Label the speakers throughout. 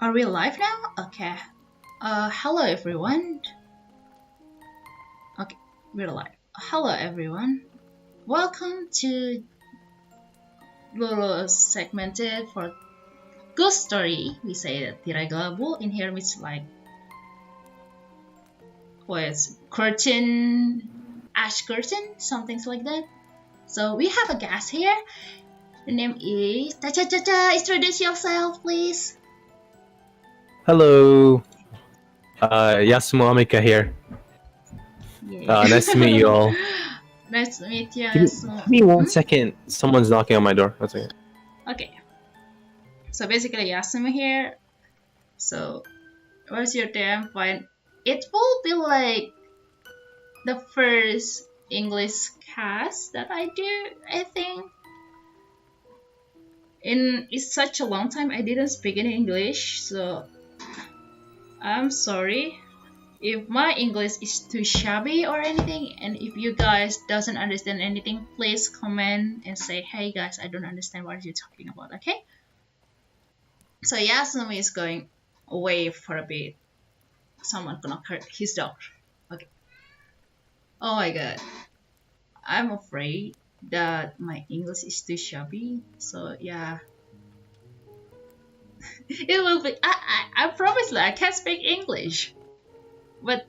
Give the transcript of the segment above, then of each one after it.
Speaker 1: Are we live now? Okay. Hello everyone. Okay, we're live. Hello everyone. Welcome to little segmented for ghost story. We say that Tirai kelabu in here means like curtain, ash curtain, something like that. So we have a guest here. The name is Cha. Introduce yourself, please.
Speaker 2: Hello, Yasumo Amika here. Nice to meet you all.
Speaker 1: Nice to meet you.
Speaker 2: Give me 1 second. Someone's knocking on my door. That's okay.
Speaker 1: Okay. So basically, Yasumo here. So, what's your time? Fine. It will be like the first English cast that I do, I think. It's such a long time I didn't speak in English, so I'm sorry if my English is too shabby or anything, and if you guys doesn't understand anything, please comment and say, hey guys, I don't understand what you're talking about, okay? So Yasumi is going away for a bit. Someone gonna hurt his dog. Okay. Oh my god. I'm afraid that my English is too shabby, so yeah. It will be. I promise that I can't speak English, but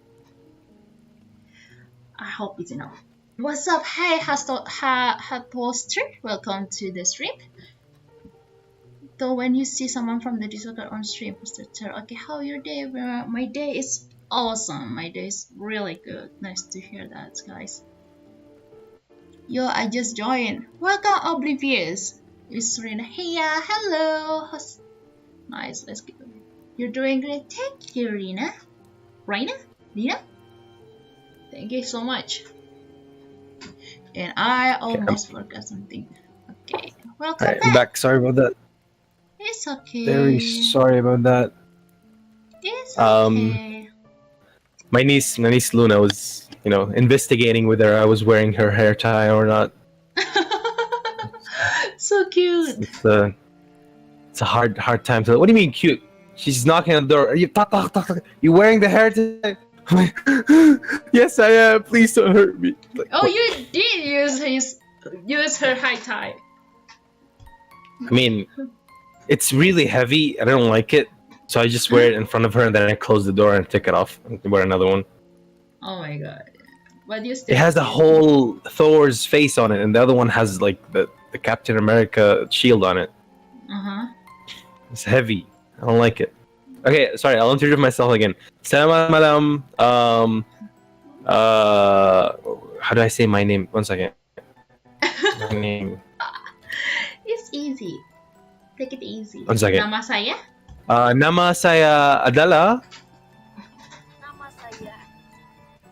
Speaker 1: I hope it's enough. What's up? Hey, Toaster. Welcome to the stream. So when you see someone from the Discord on stream, okay, how your day? My day is awesome. My day is really good. Nice to hear that, guys. Yo, I just joined. Welcome, Oblivious. It's Rina. Hey, hello. Nice, let's go. You're doing great. Thank you, Rina. Rina? Thank you so much. And I almost forgot something. Okay, welcome back.
Speaker 2: I'm back. Sorry about that.
Speaker 1: It's okay.
Speaker 2: Very sorry about that.
Speaker 1: It's okay.
Speaker 2: My niece Luna was, investigating whether I was wearing her hair tie or not.
Speaker 1: So cute.
Speaker 2: It's a hard time to. What do you mean cute? She's knocking on the door. Are you You wearing the hair tie? Yes, I am. Please don't hurt me.
Speaker 1: You did use her high tie.
Speaker 2: I mean, it's really heavy. I don't like it, so I just wear it in front of her, and then I close the door and take it off and wear another one.
Speaker 1: Oh my god! But you still.
Speaker 2: It has a whole Thor's face on it, and the other one has like the Captain America shield on it. It's heavy. I don't like it. Okay, sorry. I'll introduce myself again. Selamat malam. How do I say my name? 1 second. My name.
Speaker 1: It's easy. Take it easy.
Speaker 2: 1 second.
Speaker 1: Nama saya?
Speaker 2: Nama saya adalah.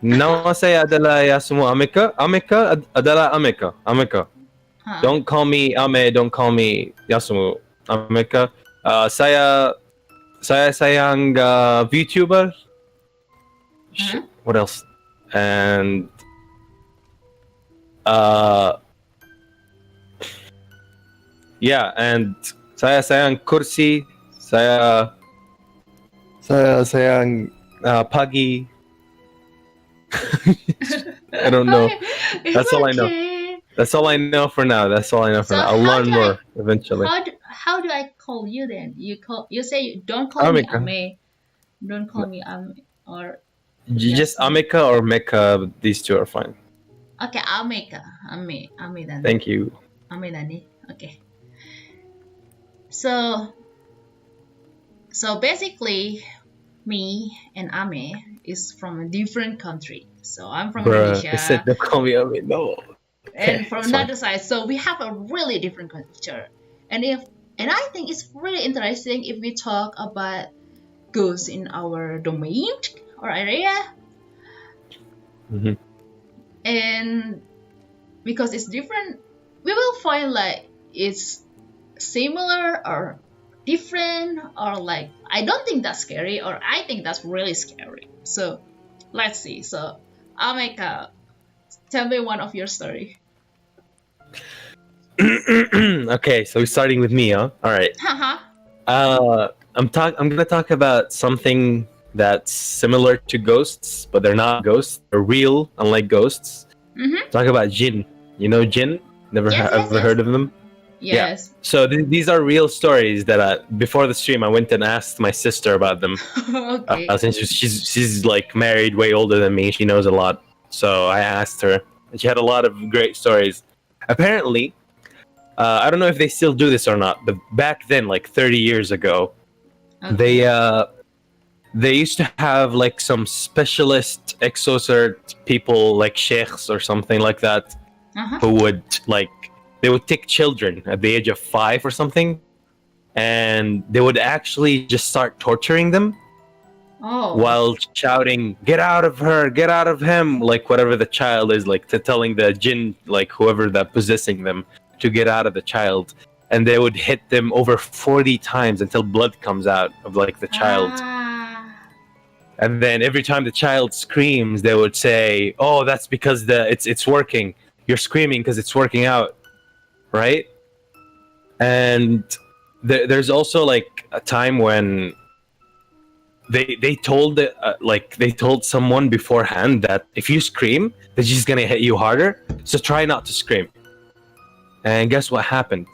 Speaker 2: Nama saya adalah Yasumo Amika. Amika adalah Amika. Don't call me Ame. Don't call me Yasumo Amika. Saya sayang VTuber. What else? And yeah, and saya sayang kursi. Saya sayang pagi. I don't know. That's all I know. That's all I know for now. I'll learn more eventually.
Speaker 1: How do I call you then? You say don't call me Ame. Don't call me Ame or.
Speaker 2: Just Amika or Meka. These two are fine.
Speaker 1: Okay, Amika. Ame then.
Speaker 2: Thank you.
Speaker 1: Ame Dani. Okay. So basically, me and Ame is from a different country. So I'm from Indonesia.
Speaker 2: I said don't call me Ame. No.
Speaker 1: And from another side, so we have a really different culture. And I think it's really interesting if we talk about ghosts in our domain or area. And because it's different, we will find like it's similar or different, or like I don't think that's scary, or I think that's really scary. So let's see. So Ameka, tell me one of your story.
Speaker 2: Okay, so we're starting with me, huh? All right. I'm gonna talk about something that's similar to ghosts, but they're not ghosts. They're real, unlike ghosts. Talk about jinn. You know jinn? Never ever heard of them?
Speaker 1: Yes.
Speaker 2: Yeah. So these are real stories that before the stream I went and asked my sister about them.
Speaker 1: Okay.
Speaker 2: Since she's like married, way older than me, she knows a lot. So I asked her, and she had a lot of great stories. Apparently, I don't know if they still do this or not, but back then, like 30 years ago, they used to have like some specialist exorcist people, like sheikhs or something like that, who would they would take children at the age of 5 or something, and they would actually just start torturing them while shouting, "Get out of her, get out of him," like whatever the child is, like telling the jinn, like whoever that possessing them, to get out of the child. And they would hit them over 40 times until blood comes out of like the child. And then every time the child screams, they would say, "Oh, that's because it's working. You're screaming because it's working out." Right? And there's also like a time when they told they told someone beforehand that if you scream, that she's gonna hit you harder. So try not to scream. And guess what happened?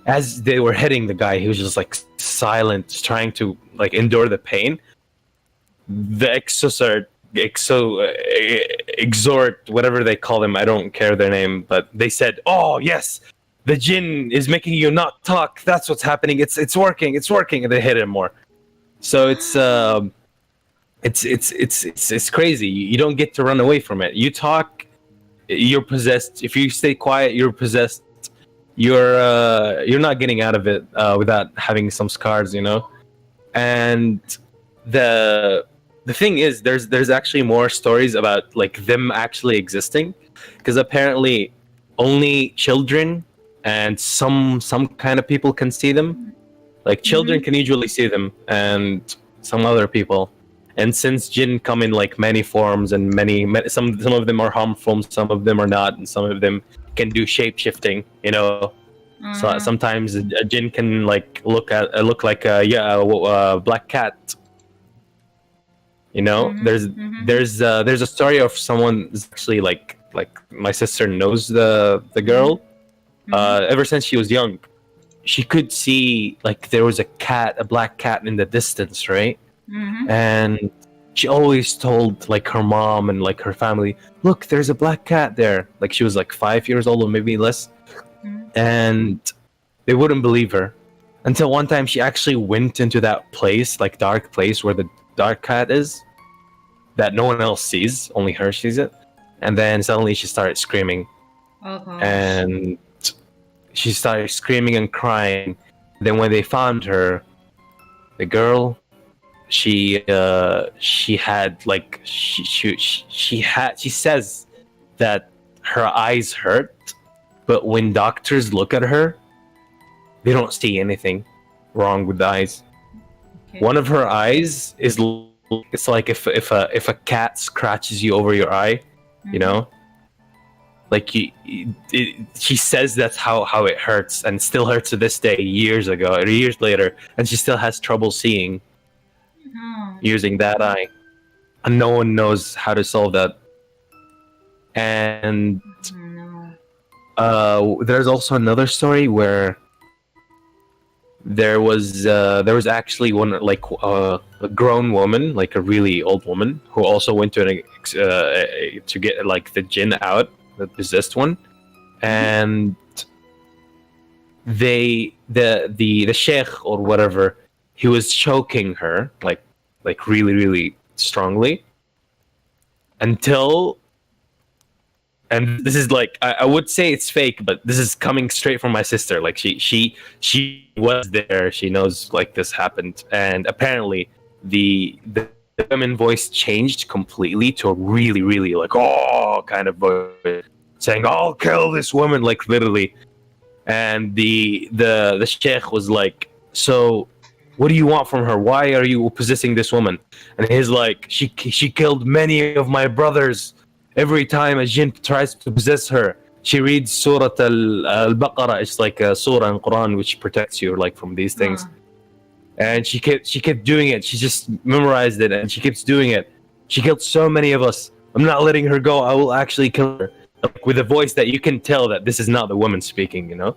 Speaker 2: As they were hitting the guy, he was just like silent, trying to like endure the pain. The exhort, whatever they call them, I don't care their name, but they said, "Oh yes, the jinn is making you not talk. That's what's happening. It's working. It's working." And they hit him more. So it's crazy. You don't get to run away from it. You talk, you're possessed. If you stay quiet, you're possessed. You're not getting out of it without having some scars, you know. And the thing is, there's actually more stories about like them actually existing, because apparently only children and some kind of people can see them. Like children can usually see them, and some other people. And since jinn come in like many forms and some of them are harmful, some of them are not, and some of them can do shape shifting, you know. So sometimes a jinn can like look like a black cat. You know, there's a story of someone actually like my sister knows the girl. Ever since she was young, she could see like there was a black cat in the distance, right? And she always told like her mom and like her family, "Look, there's a black cat there." Like she was like 5 years old or maybe less. And they wouldn't believe her until one time she actually went into that place, like dark place where the dark cat is, that no one else sees, only her sees it. And then suddenly she started screaming. And she started screaming and crying. Then when they found her, the girl, she had like she says that her eyes hurt, but when doctors look at her, they don't see anything wrong with the eyes. One of her eyes is it's like if a cat scratches you over your eye, you know, like she says that's how it hurts, and still hurts to this day, years later, and she still has trouble seeing using that eye, and no one knows how to solve that. And there's also another story where there was actually one like a grown woman, like a really old woman, who also went to to get like the jinn out, the possessed one, and the sheikh or whatever, he was choking her like really really strongly until. And this is like I would say it's fake, but this is coming straight from my sister. Like she was there. She knows like this happened, and apparently the women voice changed completely to a really really like kind of voice, saying "I'll kill this woman," like literally. And the sheikh was like, "So what do you want from her? Why are you possessing this woman?" And he's like, "She killed many of my brothers. Every time a jinn tries to possess her, she reads Surah al-Baqarah. It's like a surah in Quran which protects you like from these things. and she kept doing it. She just memorized it, and she keeps doing it. She killed so many of us. I'm not letting her go. I will actually kill her. Like, with a voice that you can tell that this is not the woman speaking, you know.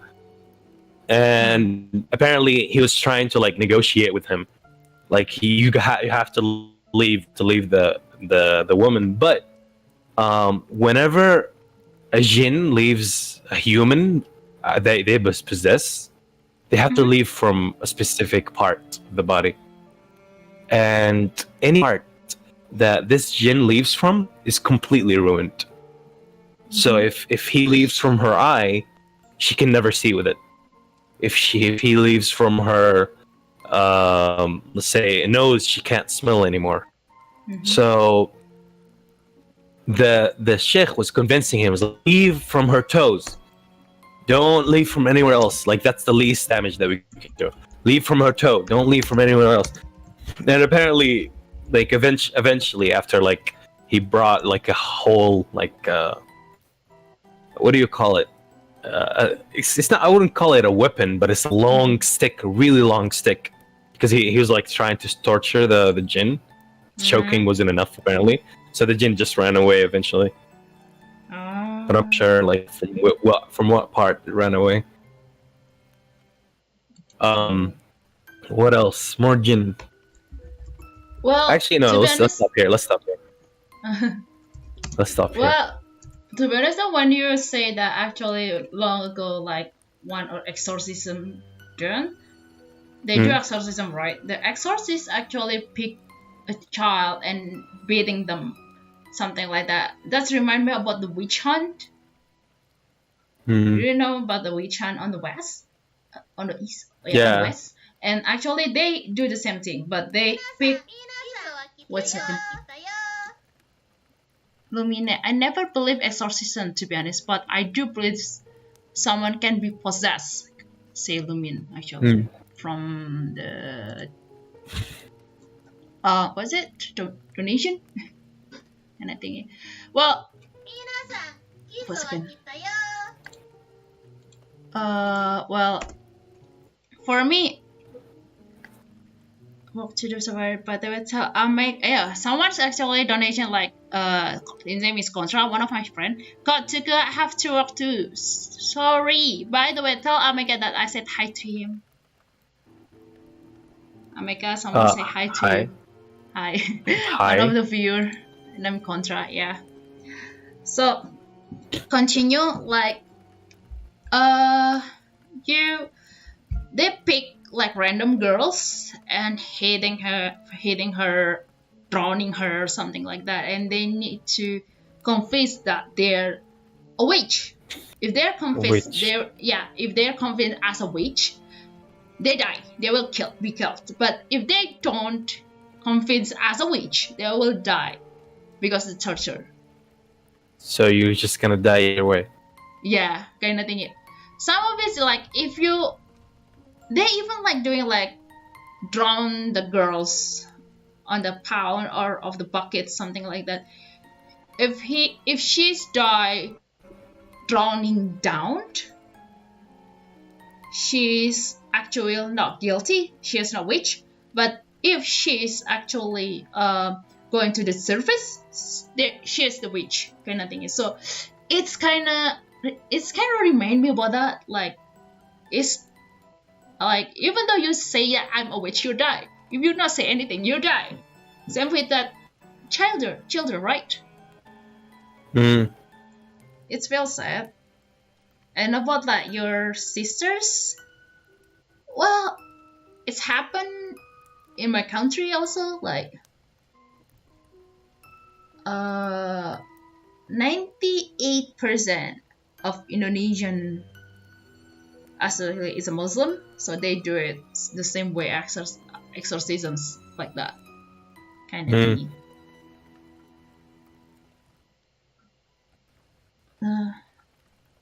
Speaker 2: And apparently, he was trying to like negotiate with him. Like, you have to leave the woman. But whenever a jinn leaves a human, they possess. They have to leave from a specific part of the body, and any part that this jinn leaves from is completely ruined. So if he leaves from her eye, she can never see with it. If he leaves from her, let's say, nose, she can't smell anymore. So the sheikh was convincing him, was like, leave from her toes. Don't leave from anywhere else. Like, that's the least damage that we can do. Leave from her toe. Don't leave from anywhere else. And apparently, like, eventually, after like he brought like a whole like what do you call it? It's not. I wouldn't call it a weapon, but it's a long stick, a really long stick, because he was like trying to torture the jinn. Choking wasn't enough apparently, so the jinn just ran away eventually. But I'm sure, like, from what part it ran away. What else? More jinn.
Speaker 1: Well,
Speaker 2: actually, no. Let's stop here. Let's stop here.
Speaker 1: Well, to be honest, when you say that actually long ago, like one or exorcism done, they do exorcism, right? The exorcist actually pick a child and beating them, something like that. That's remind me about the witch hunt. Do you know about the witch hunt on the west, on the east, on the west? And actually, they do the same thing, but they pick. What's happening? Lumine, I never believe exorcism, to be honest, but I do believe someone can be possessed. Say Lumine, actually, from the was it donation? And I think, well, well, for me, what to do survive, but they will tell I make someone's actually donation, like his name is Contra, one of my friend. God to go, I have to work too. Sorry. By the way, tell Ameka that I said hi to him. Ameka, someone say hi to you. Hi. Hi. One of the viewer. And I'm Contra, yeah. So continue, like they pick like random girls and hitting her, drowning her, something like that, and they need to confess that they're a witch. If they're convinced, if they're convinced as a witch, they die. They will be killed. But if they don't convince as a witch, they will die because of the torture.
Speaker 2: So you're just gonna die either way.
Speaker 1: Yeah, kind of thing. Some of it's like if you. They even like doing like drown the girls on the pound or of the bucket, something like that. If she's die drowning down, she's actually not guilty. She is not witch. But if she's actually going to the surface, she is the witch, kind of thing. So it's kind of remind me about that. Like it's. Like, even though you say, yeah, I'm a witch, you die. If you not say anything, you die. Same with that children, right? It's real sad. And about like your sisters, well, it's happened in my country also. Like, 98% of Indonesian actually is a Muslim, so they do it the same way, exorcisms like that kind of thing.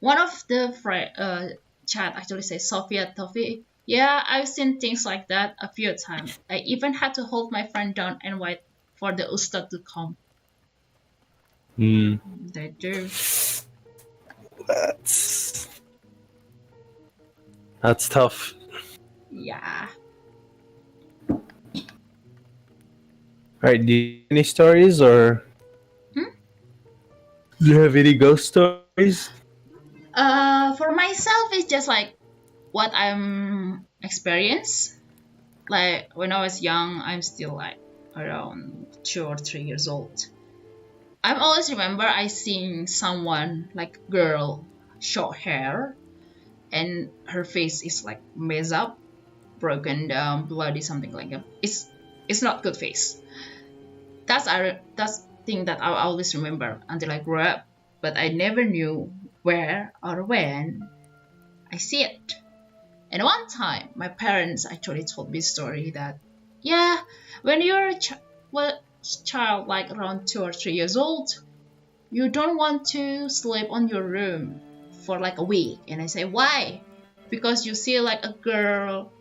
Speaker 1: One of the chat actually says, Sophia Tofi. Yeah, I've seen things like that a few times. I even had to hold my friend down and wait for the ustad to come. They do.
Speaker 2: That's tough.
Speaker 1: Yeah.
Speaker 2: All right. Do you have any stories, or
Speaker 1: Hmm?
Speaker 2: do you have any ghost stories?
Speaker 1: For myself, it's just like what I'm experienced. Like when I was young, I'm still like around 2 or 3 years old. I always remember I seen someone like girl, short hair, and her face is like messed up, broken down, bloody, something like that. It's not good face. That's thing that I always remember until I grew up, but I never knew where or when I see it. And one time, my parents actually told me a story that, yeah, when you're well, child, like around 2 or 3 years old, you don't want to sleep on your room for like a week. And I say, why? Because you see like a girl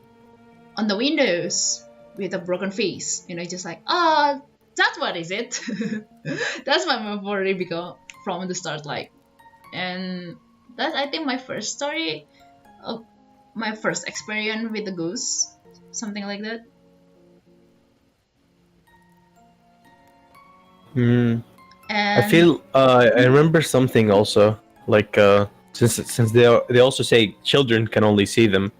Speaker 1: on the windows with a broken face. Just like, oh, that's what is it. That's my memory because from the start, like, and that's I think my first story of my first experience with the goose, something like that.
Speaker 2: Hmm. I
Speaker 1: And
Speaker 2: feel I remember something also, like since they also say children can only see them,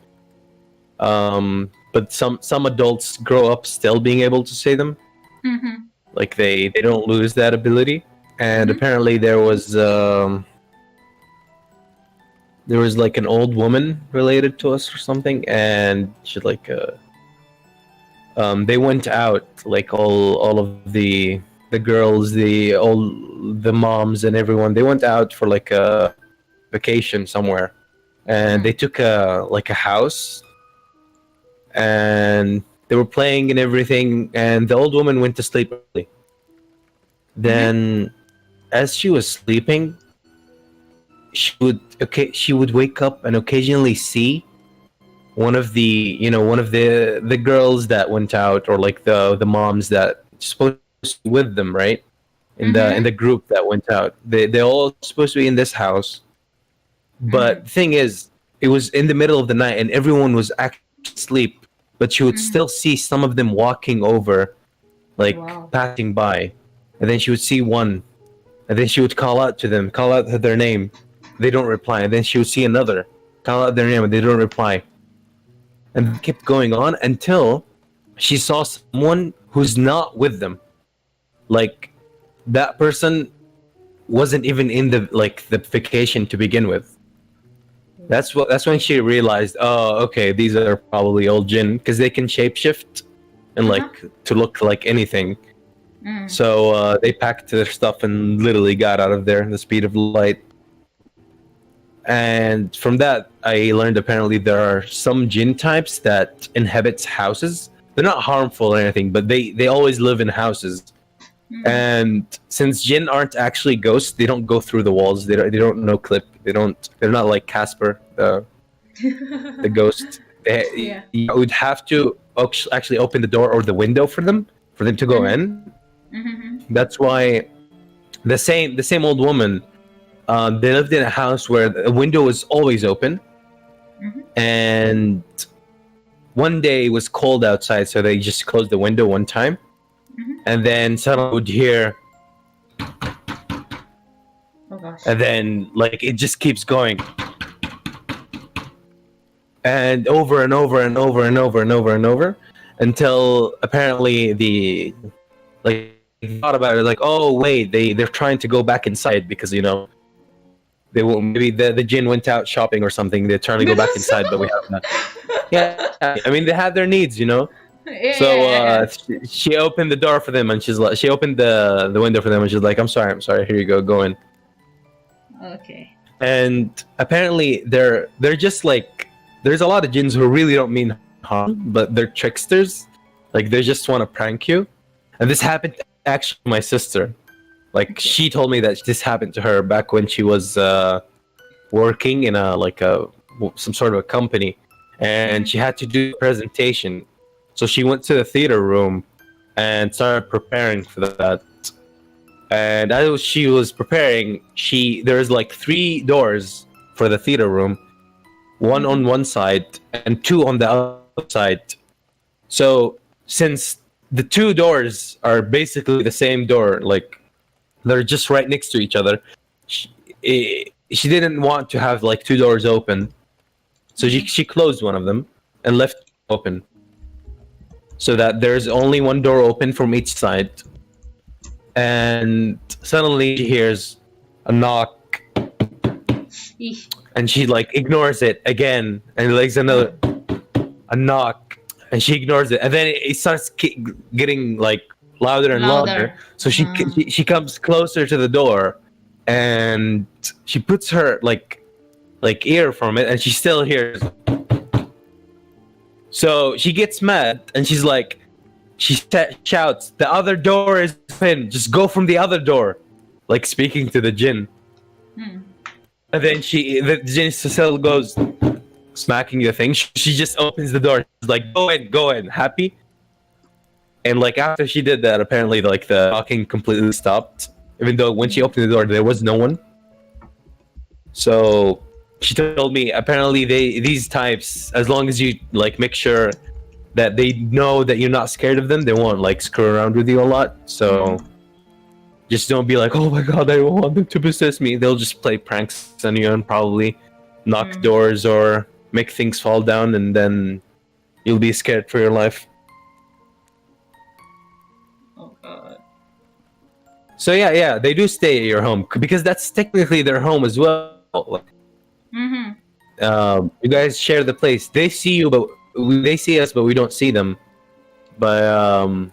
Speaker 2: but some adults grow up still being able to see them,
Speaker 1: mm-hmm,
Speaker 2: like they don't lose that ability. And
Speaker 1: mm-hmm,
Speaker 2: apparently there was like an old woman related to us or something, and she like they went out, like all of the girls, the moms and everyone, they went out for like a vacation somewhere, and they took a house, and they were playing and everything, and the old woman went to sleep early.
Speaker 1: mm-hmm,
Speaker 2: Then as she was sleeping, she would wake up and occasionally see one of the girls that went out, or like the moms that supposed to be with them, right, in
Speaker 1: mm-hmm,
Speaker 2: the group that went out. They're all supposed to be in this house,
Speaker 1: mm-hmm,
Speaker 2: but the thing is, it was in the middle of the night and everyone was actually asleep, but she would
Speaker 1: mm-hmm.
Speaker 2: still see some of them walking over, like
Speaker 1: Wow.
Speaker 2: passing by, and then she would see one, and then she would call out their name, they don't reply, and then she would see another, call out their name, and they don't reply, and it kept going on until she saw someone who's not with them. Like that person wasn't even in the vacation to begin with. That's when she realized, oh, okay, these are probably old jinn because they can shapeshift and
Speaker 1: Uh-huh.
Speaker 2: like to look like anything.
Speaker 1: Mm.
Speaker 2: So they packed their stuff and literally got out of there in the speed of light. And from that, I learned apparently there are some jinn types that inhabits houses. They're not harmful or anything, but they always live in houses.
Speaker 1: Mm.
Speaker 2: And since jinn aren't actually ghosts, they don't go through the walls. They don't no clip. They're not like Casper, the ghost.
Speaker 1: Yeah.
Speaker 2: You would have to actually open the door or the window for them to go
Speaker 1: Mm-hmm.
Speaker 2: in.
Speaker 1: Mm-hmm.
Speaker 2: That's why the same old woman. They lived in a house where the window was always open,
Speaker 1: Mm-hmm.
Speaker 2: and one day it was cold outside, so they just closed the window one time,
Speaker 1: Mm-hmm.
Speaker 2: and then suddenly would hear,
Speaker 1: Oh gosh.
Speaker 2: and then like it just keeps going, and over and over and over and over and over and over, until apparently the like thought about it, like, oh wait, they're trying to go back inside because they will, maybe the jinn went out shopping or something. They're trying to go back inside, but we have not. Yeah, I mean they have their needs.
Speaker 1: Yeah,
Speaker 2: So
Speaker 1: yeah, yeah,
Speaker 2: she opened the door for them, and she opened the window for them, and she's like, I'm sorry, here you go, go in.
Speaker 1: yeah. Okay.
Speaker 2: And apparently they're just like, there's a lot of jinns who really don't mean harm, but they're tricksters. Like they just want to prank you. And this happened actually to my sister. Like
Speaker 1: Okay.
Speaker 2: she told me that this happened to her back when she was working in some sort of a company, and
Speaker 1: Mm-hmm.
Speaker 2: she had to do a presentation. So she went to the theater room and started preparing for that. And as she was preparing, there's like three doors for the theater room, one
Speaker 1: Mm-hmm.
Speaker 2: on one side and two on the other side. So since the two doors are basically the same door. Like they're just right next to each other. She didn't want to have like two doors open, so she closed one of them and left open, so that there's only one door open from each side. And suddenly she hears a knock, and she like ignores it again, and like another a knock, and she ignores it, and then it starts getting like louder and louder. So she comes closer to the door, and she puts her like ear from it, and she still hears. So she gets mad, and she's like, she shouts, "The other door is open. Just go from the other door," like speaking to the jinn. And then the jinn still goes smacking the thing. She just opens the door. She's like, go in, happy. And like after she did that, apparently like the knocking completely stopped. Even though when she opened the door, there was no one. So she told me apparently these types, as long as you like make sure that they know that you're not scared of them, they won't like screw around with you a lot. So just don't be like, oh my god, I don't want them to possess me. They'll just play pranks on you and probably knock doors or make things fall down, and then you'll be scared for your life.
Speaker 1: Oh god.
Speaker 2: So yeah, they do stay at your home because that's technically their home as well. You guys share the place. They see you, but they see us, but we don't see them. But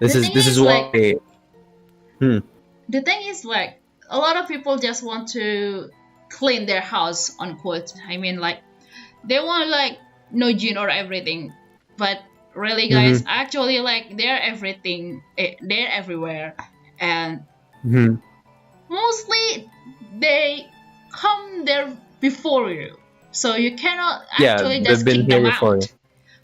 Speaker 2: this is why.
Speaker 1: Like, the thing is, like, a lot of people just want to clean their house, unquote. I mean, like, they want like no gene or everything, but really, guys, actually, like, they're everything. They're everywhere, and mostly they come there before you, so you cannot actually just kick them out.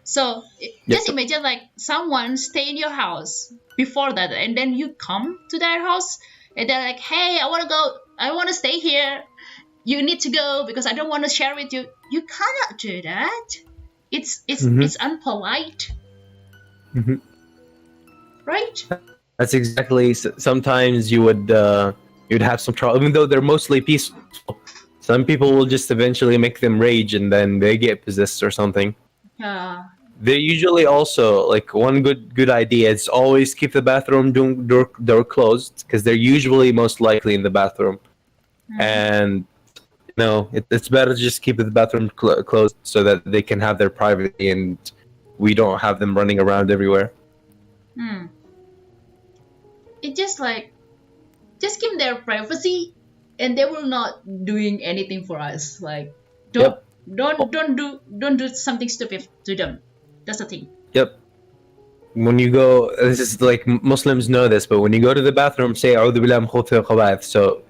Speaker 1: So just imagine like someone stay in your house before that, and then you come to their house, and they're like, "Hey, I want to go. I want to stay here. You need to go because I don't want to share with you." You cannot do that. It's unpolite, right?
Speaker 2: That's exactly. Sometimes you'd have some trouble, even though they're mostly peaceful. Some people will just eventually make them rage, and then they get possessed or something. They usually also like one good idea is always keep the bathroom door closed, because they're usually most likely in the bathroom, and it's better to just keep the bathroom closed so that they can have their privacy and we don't have them running around everywhere.
Speaker 1: It just give their privacy, and they will not doing anything for us. Like don't do something stupid to them. That's the thing.
Speaker 2: Yep. When you go, this is like Muslims know this, but when you go to the bathroom, say "A'udhu billahi min khubuthil khaba'ith." So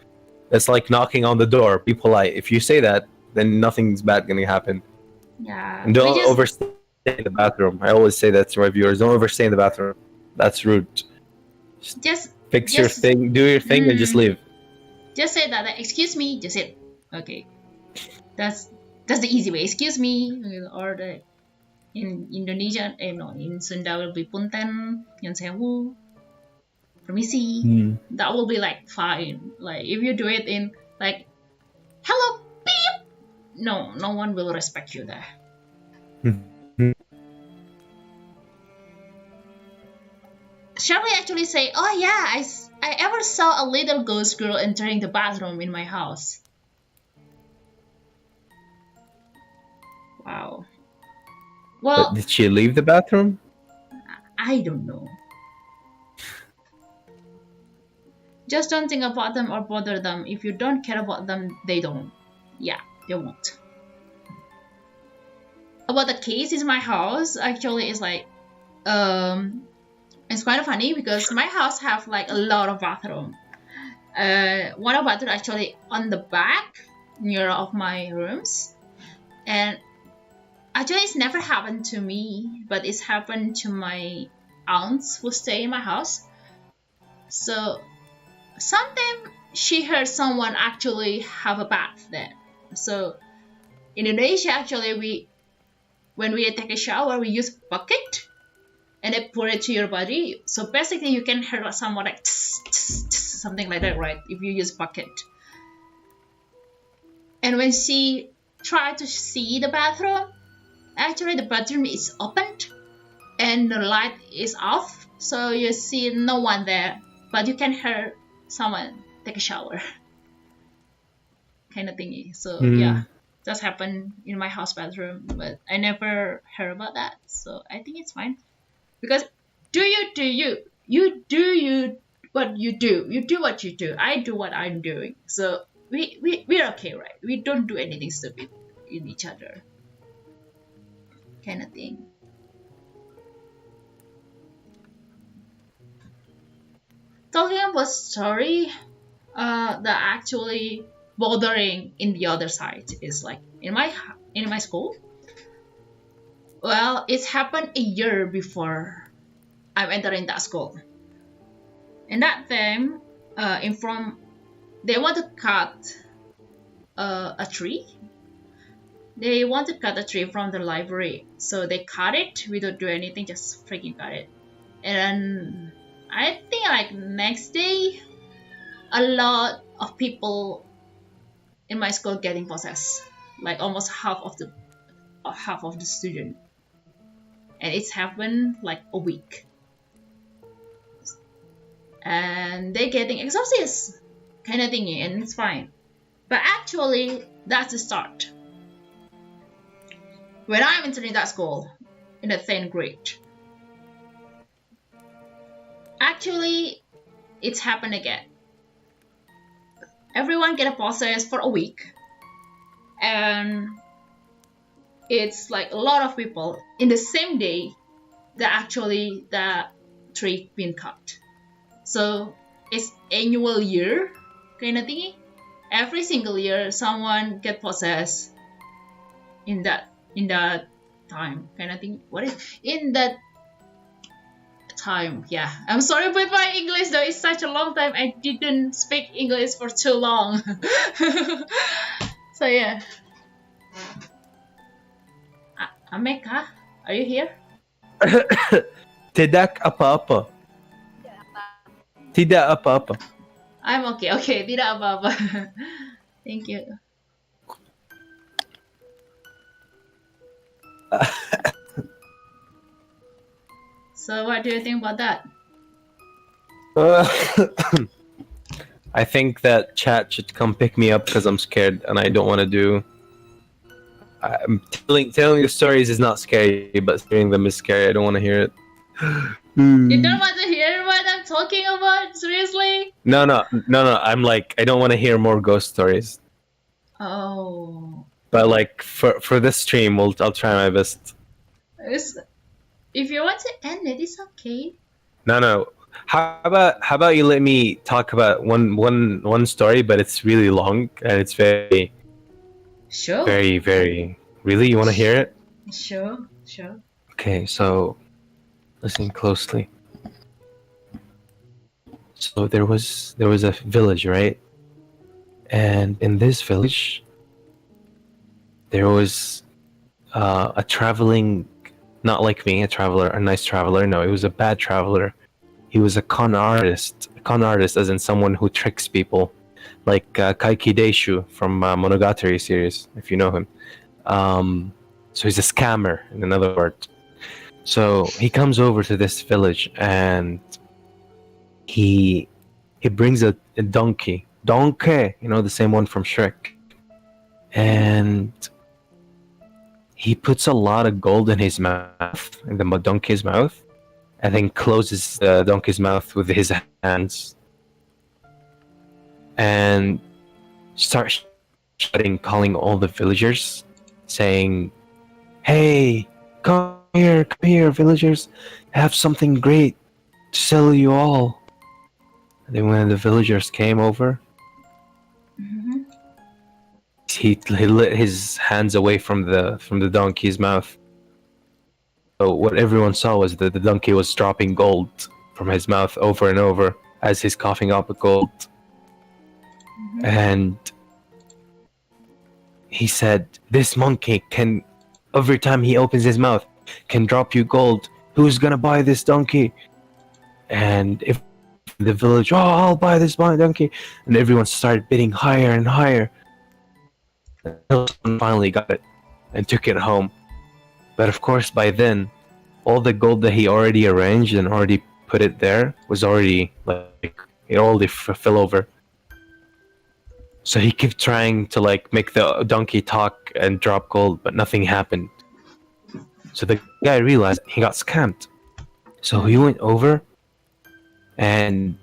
Speaker 2: it's like knocking on the door. Be polite. If you say that, then nothing's bad gonna happen.
Speaker 1: Yeah.
Speaker 2: And don't overstay in the bathroom. I always say that to my viewers. Don't overstay in the bathroom. That's rude. Just fix your thing, do your thing, and just leave.
Speaker 1: Just say that. Excuse me. Just say, okay. That's the easy way. Excuse me, or in Indonesian, in Sunda will be punten, nyon sewu, permisi. That will be like fine. Like if you do it in like, hello, beep. No one will respect you there. Shall we actually say, oh yeah, I ever saw a little ghost girl entering the bathroom in my house. Wow. Well,
Speaker 2: but did she leave the bathroom?
Speaker 1: I don't know. Just don't think about them or bother them. If you don't care about them, they don't. Yeah, they won't. About the case in my house, actually, it's like, it's kind of funny because my house have like a lot of bathroom. One of bathroom actually on the back near of my rooms, and actually it's never happened to me, but it's happened to my aunts who stay in my house. So sometimes she heard someone actually have a bath there. So in Indonesia, actually, when we take a shower, we use bucket. and they put it to your body. So basically, you can hear someone like tss, tss, tss, something like that, right? If you use bucket. And when she tried to see the bathroom, actually the bathroom is opened and the light is off, so you see no one there, but you can hear someone take a shower, kind of thingy. So yeah, that's happened in my house bathroom, but I never heard about that, so I think it's fine. Because do what you do what you do, I do what I'm doing, so we're okay, right? We don't do anything stupid in each other, kind of thing. Talking about story, that actually bothering in the other side is like in my school. Well, it's happened a year before I'm entering that school. And that time, in from they want to cut a tree. They want to cut a tree from the library, so they cut it. We don't do anything, just freaking cut it. And I think like next day, a lot of people in my school getting possessed, like almost half of the student, and it's happened like a week, and they getting exorcist kind of thingy, and it's fine. But actually, that's the start. When I'm entering that school in the 10th grade, actually, it's happened again. Everyone get a possessed for a week, and it's like a lot of people in the same day that actually the tree been cut. So it's annual year kind of thingy. Every single year, someone get possessed in that time kind of thing. What is in that time? Yeah, I'm sorry with my English though. It's such a long time. I didn't speak English for too long. So yeah. Ameka, are you here?
Speaker 2: Tidak apa-apa. Tidak apa-apa.
Speaker 1: I'm okay. Okay, tidak apa-apa. Thank you. So what do you think about that?
Speaker 2: I think that chat should come pick me up because I'm scared and I don't want to do. I'm telling the stories is not scary, but hearing them is scary. I don't want to hear it.
Speaker 1: You don't want to hear what I'm talking about? Seriously?
Speaker 2: No. I'm like, I don't want to hear more ghost stories.
Speaker 1: Oh.
Speaker 2: But like for this stream, I'll try my best.
Speaker 1: If you want to end it, it's okay.
Speaker 2: No. How about you let me talk about one story, but it's really long and it's very.
Speaker 1: Sure.
Speaker 2: Very, very. Really, you want to hear it?
Speaker 1: Sure.
Speaker 2: Okay, so listen closely. So there was a village, right? And in this village, there was a traveling, not like me, a nice traveler. No, he was a bad traveler. He was a con artist. Con artist, as in someone who tricks people, like Kaiki Deishu from Monogatari series, if you know him. So he's a scammer, in another word. So he comes over to this village and he brings a donkey, you know, the same one from Shrek, and he puts a lot of gold in his mouth, in the donkey's mouth, and then closes the donkey's mouth with his hands and starts shouting, calling all the villagers, saying, "Hey, come here, villagers! I have something great to sell you all." And then when the villagers came over, he lit his hands away from the donkey's mouth. So what everyone saw was that the donkey was dropping gold from his mouth over and over as he's coughing up the gold. And he said, "This monkey can, every time he opens his mouth, can drop you gold who's gonna buy this donkey? And if the village, oh, I'll buy this donkey, and everyone started bidding higher and higher. Until someone finally got it and took it home. But of course, by then, all the gold that he already arranged and already put it there was already like it already fell over. So he kept trying to like make the donkey talk and drop gold, but nothing happened. So the guy realized he got scammed. So he went over and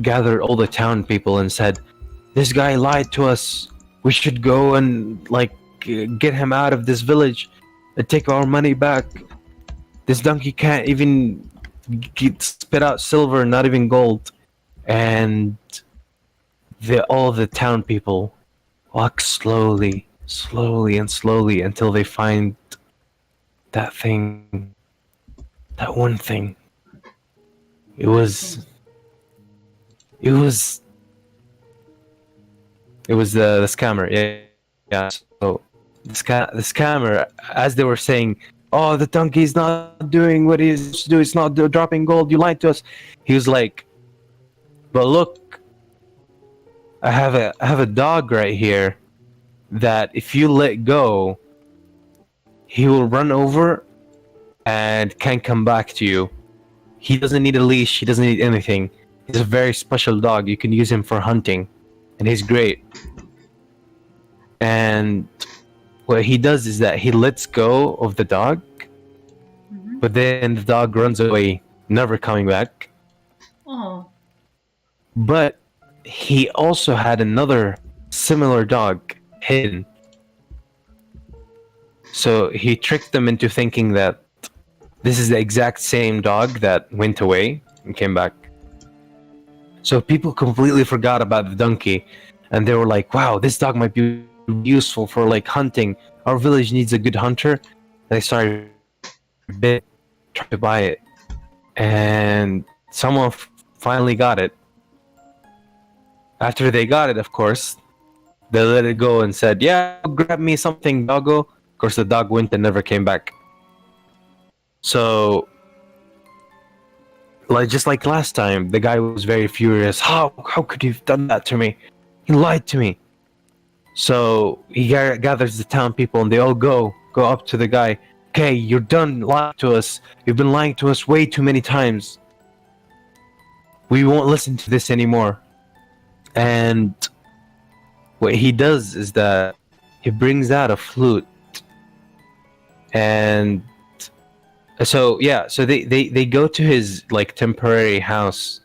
Speaker 2: gathered all the town people and said, "This guy lied to us. We should go and like get him out of this village and take our money back. This donkey can't even spit out silver, not even gold." And all the town people walk slowly until they find that thing, that one thing. It was the scammer. Yeah. So the scammer, as they were saying, "Oh, the donkey's not doing what he's supposed to do. It's not dropping gold. You lied to us." He was like, "But look, I have a dog right here that if you let go, he will run over and can come back to you. He doesn't need a leash. He doesn't need anything. He's a very special dog. You can use him for hunting, and he's great." And what he does is that he lets go of the dog, but then the dog runs away, never coming back.
Speaker 1: Oh.
Speaker 2: But he also had another similar dog hidden. So he tricked them into thinking that this is the exact same dog that went away and came back. So people completely forgot about the donkey, and they were like, "Wow, this dog might be useful for like hunting. Our village needs a good hunter." And they started trying to buy it, and someone finally got it. After they got it, of course, they let it go and said, "Yeah, grab me something, doggo." Of course, the dog went and never came back. So, like just like last time, the guy was very furious. How could you have done that to me? He lied to me. So he gathers the town people, and they all go up to the guy. "Okay, you're done lying to us. You've been lying to us way too many times. We won't listen to this anymore." And what he does is that he brings out a flute. And so they go to his like temporary house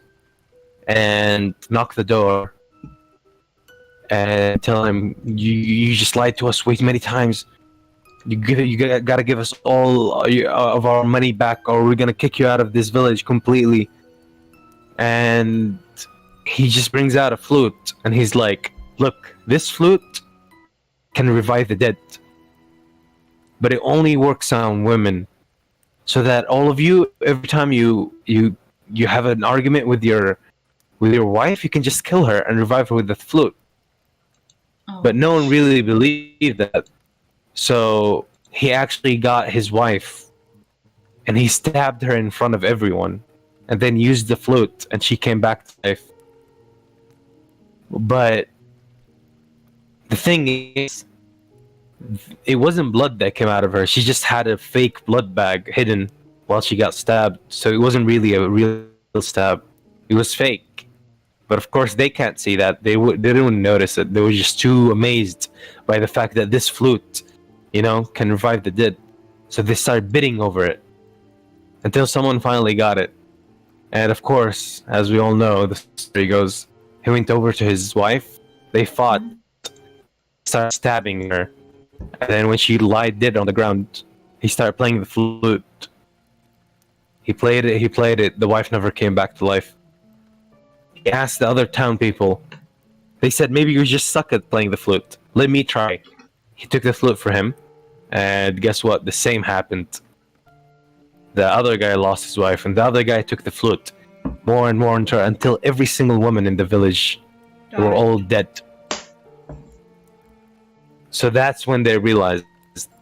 Speaker 2: and knock the door and tell him, you just lied to us way too many times. You gotta give us all of our money back, or we're gonna kick you out of this village completely. And he just brings out a flute, and he's like, "Look, this flute can revive the dead, but it only works on women. So that all of you, every time you have an argument with your wife, you can just kill her and revive her with the flute."
Speaker 1: Oh.
Speaker 2: But no one really believed that. So he actually got his wife, and he stabbed her in front of everyone, and then used the flute, and she came back to life. But the thing is, it wasn't blood that came out of her. She just had a fake blood bag hidden while she got stabbed. So it wasn't really a real stab. It was fake. But of course, they can't see that. They didn't notice it. They were just too amazed by the fact that this flute, can revive the dead. So they started bidding over it until someone finally got it. And of course, as we all know, the story goes, he went over to his wife. They fought, started stabbing her. And then when she lied dead on the ground, he started playing the flute. He played it. The wife never came back to life. He asked the other town people. They said, "Maybe you just suck at playing the flute. Let me try." He took the flute for him. And guess what? The same happened. The other guy lost his wife, and the other guy took the flute. More and more until every single woman in the village were all dead. So that's when they realized.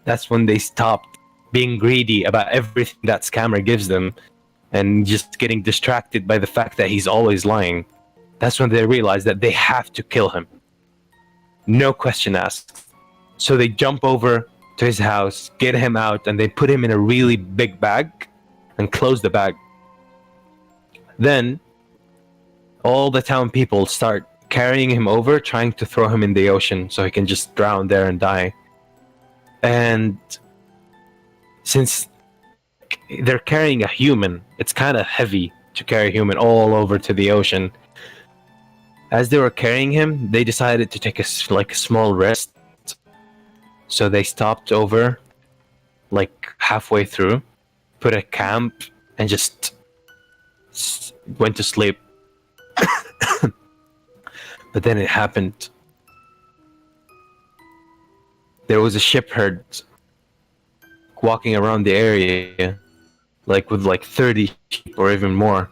Speaker 2: That's when they stopped being greedy about everything that scammer gives them, and just getting distracted by the fact that he's always lying. That's when they realize that they have to kill him. No question asked. So they jump over to his house, get him out, and they put him in a really big bag and close the bag. Then all the town people start carrying him over, trying to throw him in the ocean so he can just drown there and die. And since they're carrying a human, it's kind of heavy to carry a human all over to the ocean. As they were carrying him, they decided to take a small rest. So they stopped over, like halfway through, put a camp, and just went to sleep. But then it happened. There was a shepherd walking around the area, with 30 sheep or even more.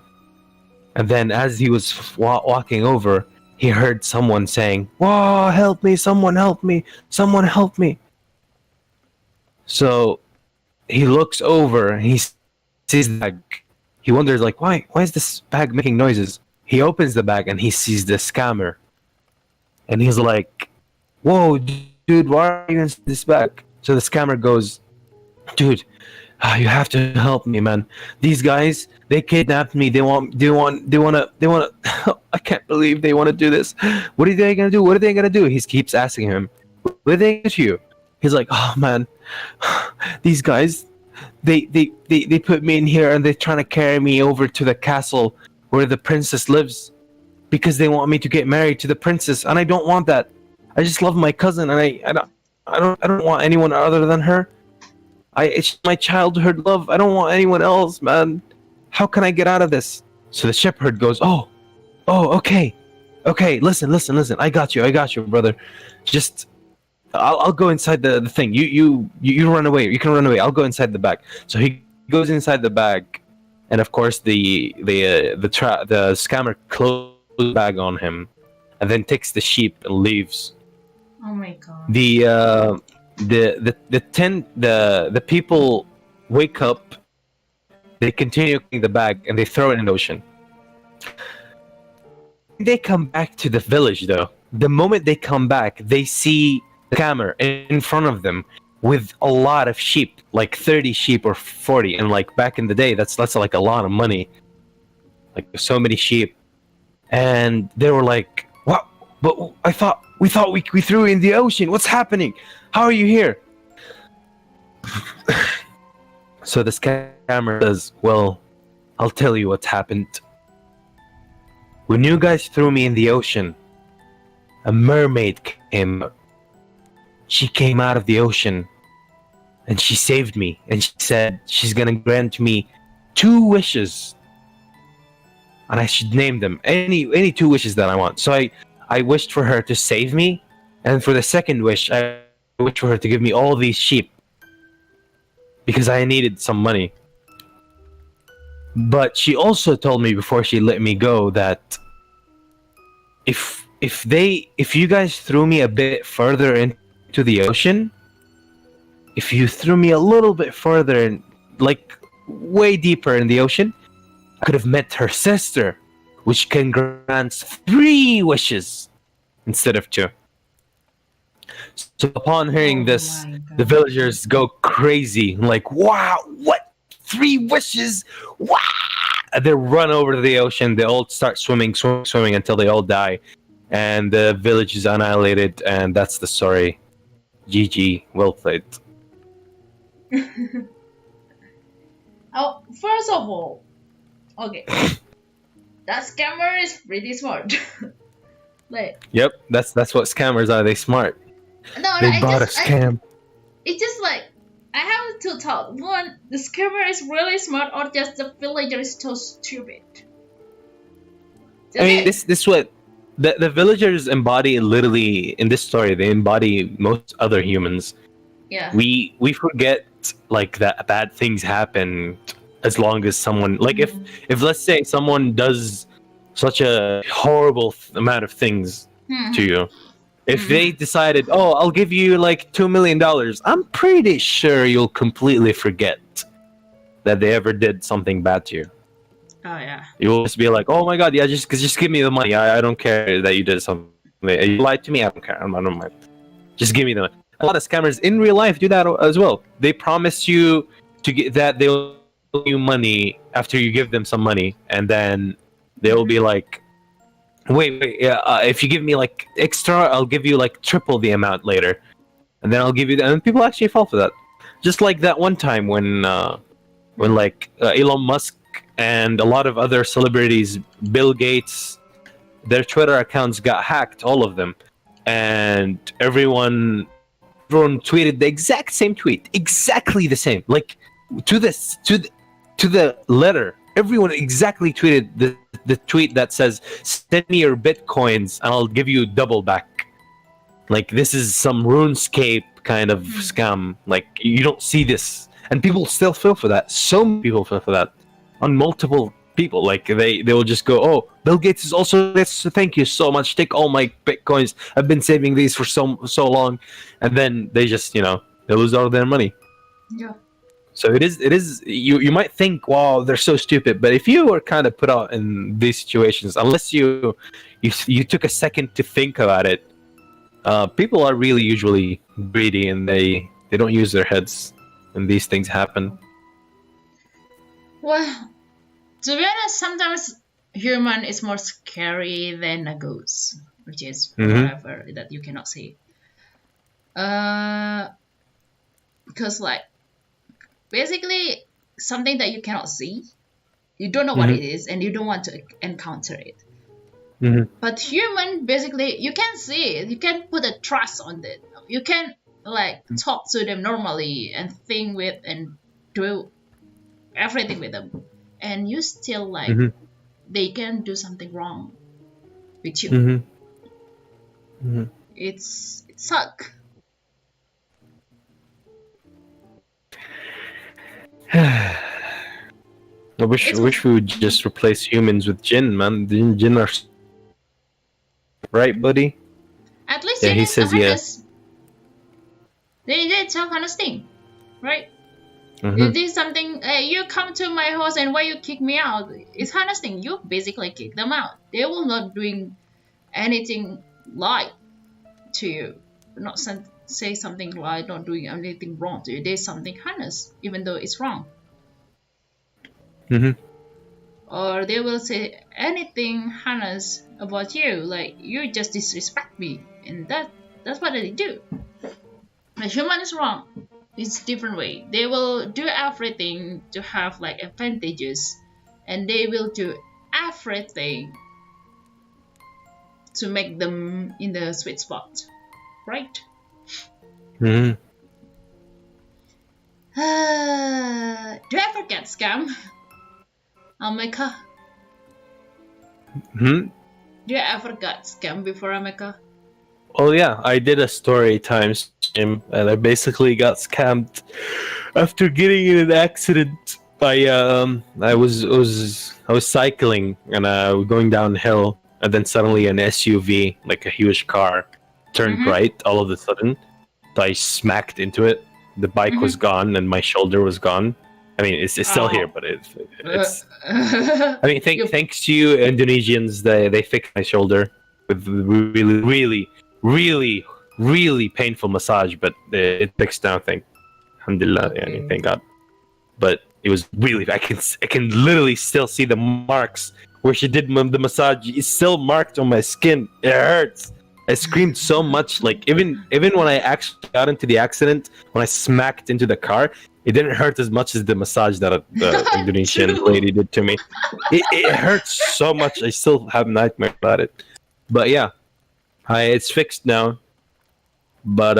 Speaker 2: And then as he was walking over, he heard someone saying, "Whoa, help me, someone help me, someone help me." So he looks over and he sees the bag. He wonders, why is this bag making noises? He opens the bag and he sees the scammer. And he's like, "Whoa, dude, why are you in this bag?" So the scammer goes, "Dude, you have to help me, man. These guys, they kidnapped me. They want to. I can't believe they want to do this. What are they gonna do? What are they gonna do?" He keeps asking him, "What are they gonna do to you?" He's like, "Oh man, these guys, they put me in here and they're trying to carry me over to the castle where the princess lives, because they want me to get married to the princess, and I don't want that. I just love my cousin, and I don't want anyone other than her. It's my childhood love. I don't want anyone else, man. How can I get out of this?" So the shepherd goes, "Oh, okay. Listen. I got you, brother. Just, I'll go inside the thing. You run away. You can run away. I'll go inside the bag." So he goes inside the bag, and of course the scammer closes the bag on him, and then takes the sheep and leaves.
Speaker 1: Oh my god.
Speaker 2: The people wake up, they continue cleaning the bag, and they throw it in the ocean. They come back to the village though. The moment they come back, they see the scammer in front of them with a lot of sheep, like 30 sheep or 40, and back in the day, that's like a lot of money, like so many sheep. And they were like, "What? But we thought we threw you in the ocean. What's happening? How are you here?" So the scammer says, "Well, I'll tell you what's happened. When you guys threw me in the ocean, a mermaid came. She came out of the ocean, and she saved me. And she said she's gonna grant me 2 wishes, and I should name them any 2 wishes that I want. So I wished for her to save me, and for the second wish, I wished for her to give me all these sheep, because I needed some money. But she also told me before she let me go that if you guys threw me a bit further into the ocean, if you threw me a little bit further, way deeper in the ocean, I could have met her sister, which can grant 3 wishes instead of 2. So upon hearing this, the villagers go crazy, "Wow, what? 3 wishes? Wow!" They run over to the ocean. They all start swimming until they all die, and the village is annihilated. And that's the story. GG, well played.
Speaker 1: Oh, first of all, okay, that scammer is pretty smart.
Speaker 2: Yep, that's what scammers are. They smart.
Speaker 1: No,
Speaker 2: they bought a scam.
Speaker 1: It's just I have 2 thoughts. One, the scammer is really smart, or just the villager is so stupid.
Speaker 2: I mean, this what the villagers embody. Literally in this story, they embody most other humans.
Speaker 1: Yeah.
Speaker 2: We forget that bad things happen as long as someone if let's say someone does such a horrible amount of things to you, If they decided, oh, I'll give you like $2 million, I'm pretty sure you'll completely forget that they ever did something bad to you.
Speaker 1: Oh yeah.
Speaker 2: You will just be like, oh my god, yeah, just give me the money. I don't care that you did something. You lied to me. I don't care. I don't mind. Just give me the money. A lot of scammers in real life do that as well. They promise you to get that they'll give you money after you give them some money, and then they will be like, wait, if you give me like extra, I'll give you like triple the amount later, and then I'll give you. And people actually fall for that. Just like that one time when like Elon Musk and a lot of other celebrities, Bill Gates, their Twitter accounts got hacked, all of them, and everyone tweeted the exact same tweet, exactly the same, like to the letter. Everyone exactly tweeted the tweet that says, "Send me your bitcoins and I'll give you double back." Like, this is some RuneScape kind of scam. Like, you don't see this, and people still fell for that. So many people fell for that on multiple people. Like, they will just go, oh, Bill Gates is also this, thank you so much, take all my bitcoins, I've been saving these for so long, and then they just, they lose all their money.
Speaker 1: Yeah.
Speaker 2: So it is you might think, wow, they're so stupid, but if you were kind of put out in these situations, unless you took a second to think about it, people are really usually greedy, and they don't use their heads when these things happen.
Speaker 1: Well, to be honest, sometimes human is more scary than a ghost, which is whatever that you cannot see. Because like, basically, something that you cannot see, you don't know what it is, and you don't want to encounter it. But human, basically, you can see it. You can put a trust on it. You can like talk to them normally and think with and do everything with them, and you still like they can do something wrong with you. It suck.
Speaker 2: I wish we would just replace humans with jinn, man. The jinn are right, buddy.
Speaker 1: At least
Speaker 2: he says yes.
Speaker 1: They did some kind of thing, right? You did something. Hey, you come to my house, and why you kick me out? It's harnessing. You basically kick them out. They will not doing anything like to you. Not say something like not doing anything wrong to you. There's something harness, even though it's wrong. Or they will say anything harness about you, like you just disrespect me, and that's what they do. The human is wrong. It's different way. They will do everything to have like advantages, and they will do everything to make them in the sweet spot, right? Do you ever get scammed? America? Do you ever got scammed before, America?
Speaker 2: Oh yeah, I did a story time stream, and I basically got scammed after getting in an accident. I was cycling and going downhill, and then suddenly an SUV, like a huge car, turned right all of a sudden. So I smacked into it. The bike was gone, and my shoulder was gone. I mean, it's still here, but it's. I mean, thanks to you Indonesians, they fixed my shoulder with really painful massage, but it fixed now. Alhamdulillah, thank God. But it was really, I can literally still see the marks where she did the massage. It's still marked on my skin. It hurts. I screamed so much, like even when I actually got into the accident, when I smacked into the car, it didn't hurt as much as the massage that the Indonesian lady did to me. It hurts so much. I still have nightmares about it. But yeah, it's fixed now. But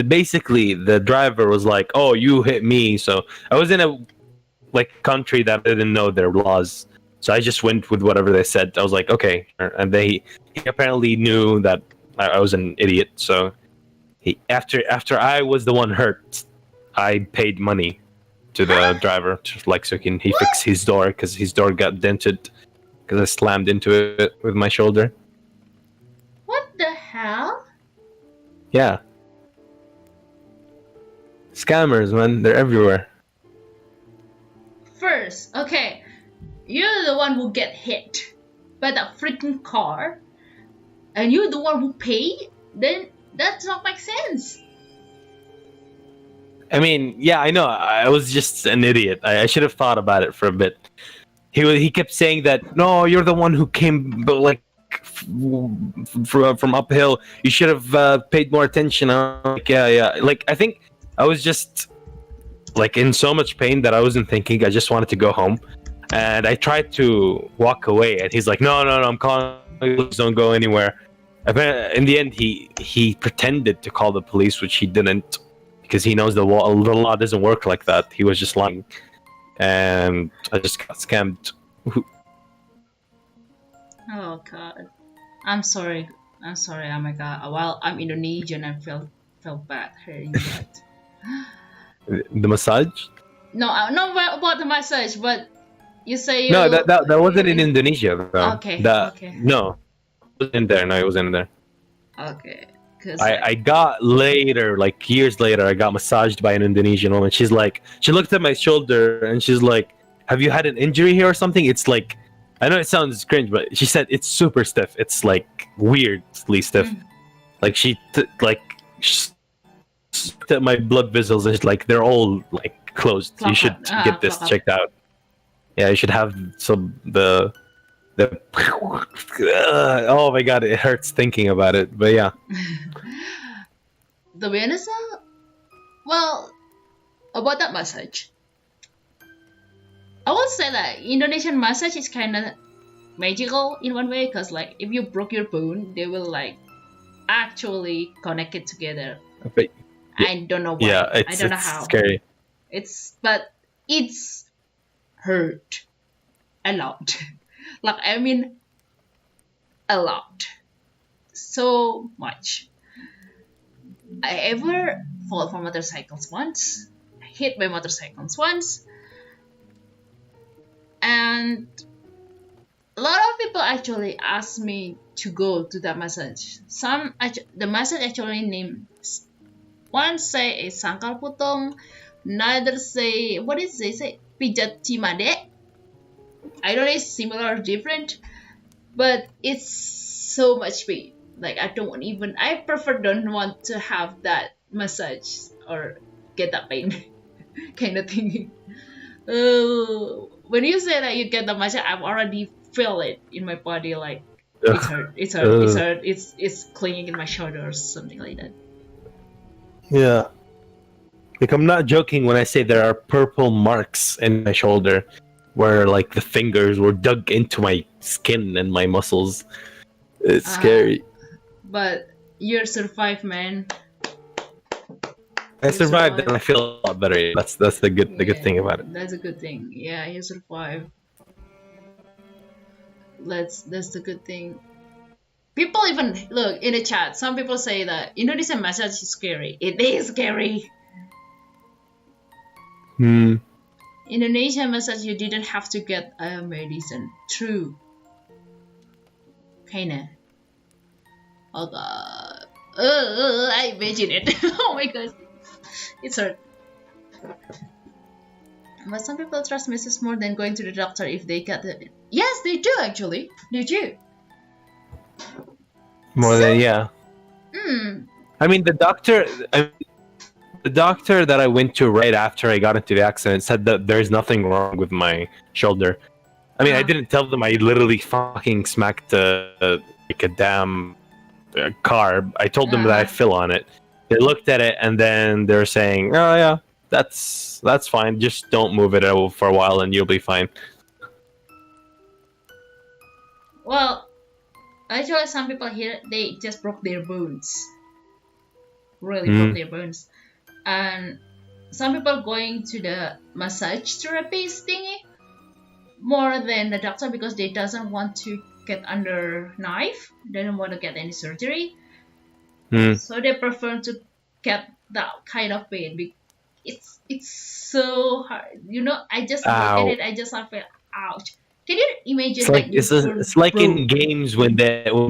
Speaker 2: basically the driver was like, "Oh, you hit me." So I was in a country that didn't know their laws. So I just went with whatever they said. I was like, okay. And he apparently knew that I was an idiot. So after I was the one hurt, I paid money to the driver, so he fix his door, because his door got dented because I slammed into it with my shoulder.
Speaker 1: What the hell?
Speaker 2: Yeah. Scammers, man. They're everywhere.
Speaker 1: First, okay, you're the one who get hit by that freaking car, and you're the one who pay. Then that not make sense.
Speaker 2: I mean, yeah, I know. I was just an idiot. I should have thought about it for a bit. He kept saying that, no, you're the one who came, but like from uphill. You should have paid more attention. I'm like, yeah. Like, I think I was just like in so much pain that I wasn't thinking. I just wanted to go home, and I tried to walk away. And he's like, no, I'm calling. Please don't go anywhere. In the end, he pretended to call the police, which he didn't, because he knows the law doesn't work like that. He was just lying, and I just got scammed.
Speaker 1: Oh god, I'm sorry. Oh my god. Well, I'm Indonesian. I felt bad hearing that.
Speaker 2: The massage?
Speaker 1: No, not about the massage, but you say
Speaker 2: No, that wasn't in Indonesia though.
Speaker 1: Okay.
Speaker 2: No, it wasn't there. No, it wasn't there.
Speaker 1: Okay. Cause
Speaker 2: I got later, like years later, I got massaged by an Indonesian woman. She looked at my shoulder and she's like, "Have you had an injury here or something?" It's like, I know it sounds cringe, but she said it's super stiff. It's like weirdly stiff. Like she looked at my blood vessels and she's like, they're all like closed. You should get this checked out. Yeah, you should have the oh my god, it hurts thinking about it. But yeah.
Speaker 1: The Veneza? Well, about that massage, I would say that Indonesian massage is kind of magical in one way, because like if you broke your bone, they will like actually connect it together.
Speaker 2: But,
Speaker 1: I don't know why.
Speaker 2: Yeah,
Speaker 1: I don't know how.
Speaker 2: Scary.
Speaker 1: But it's hurt a lot. Like, I mean, a lot. So much. I ever fall from motorcycles once, hit by motorcycles once, and a lot of people actually asked me to go to that massage. The massage actually named, one say is sangkal putong, another say, what is they say, pijat cimade. I don't know if it's similar or different, but it's so much pain. Like, I prefer don't want to have that massage or get that pain kind of thing. When you say that you get the massage, I've already feel it in my body, like it's hurt, it's clinging in my shoulder or something like that.
Speaker 2: Yeah. Like, I'm not joking when I say there are purple marks in my shoulder where like the fingers were dug into my skin and my muscles. It's scary.
Speaker 1: But you survived, man.
Speaker 2: I survived and I feel a lot better. That's the good thing about it.
Speaker 1: That's a good thing. Yeah, you survived. That's the good thing. People even look in the chat. Some people say that Indonesian massage is scary. It is scary. Indonesian massage, you didn't have to get a medicine. True. Kinda. Oh god. I imagine it. Oh my god. It's hurt. But some people trust massages more than going to the doctor if they get it. Yes, they do actually. They do.
Speaker 2: More than, yeah. I mean, the doctor that I went to right after I got into the accident said that there's nothing wrong with my shoulder. I mean, I didn't tell them I literally fucking smacked like a damn car. I told them that I fell on it. They looked at it and then they're saying, "Oh yeah, that's fine. Just don't move it for a while and you'll be fine."
Speaker 1: Well, actually, some people here, they just broke their bones. Really broke their bones. And some people going to the massage therapist thingy more than the doctor because they doesn't want to get under knife. They don't want to get any surgery. So they prefer to get that kind of pain. It's so hard. You know, I just look at it, I just feel, ouch. Can you imagine
Speaker 2: It's like
Speaker 1: like you
Speaker 2: it's like in games when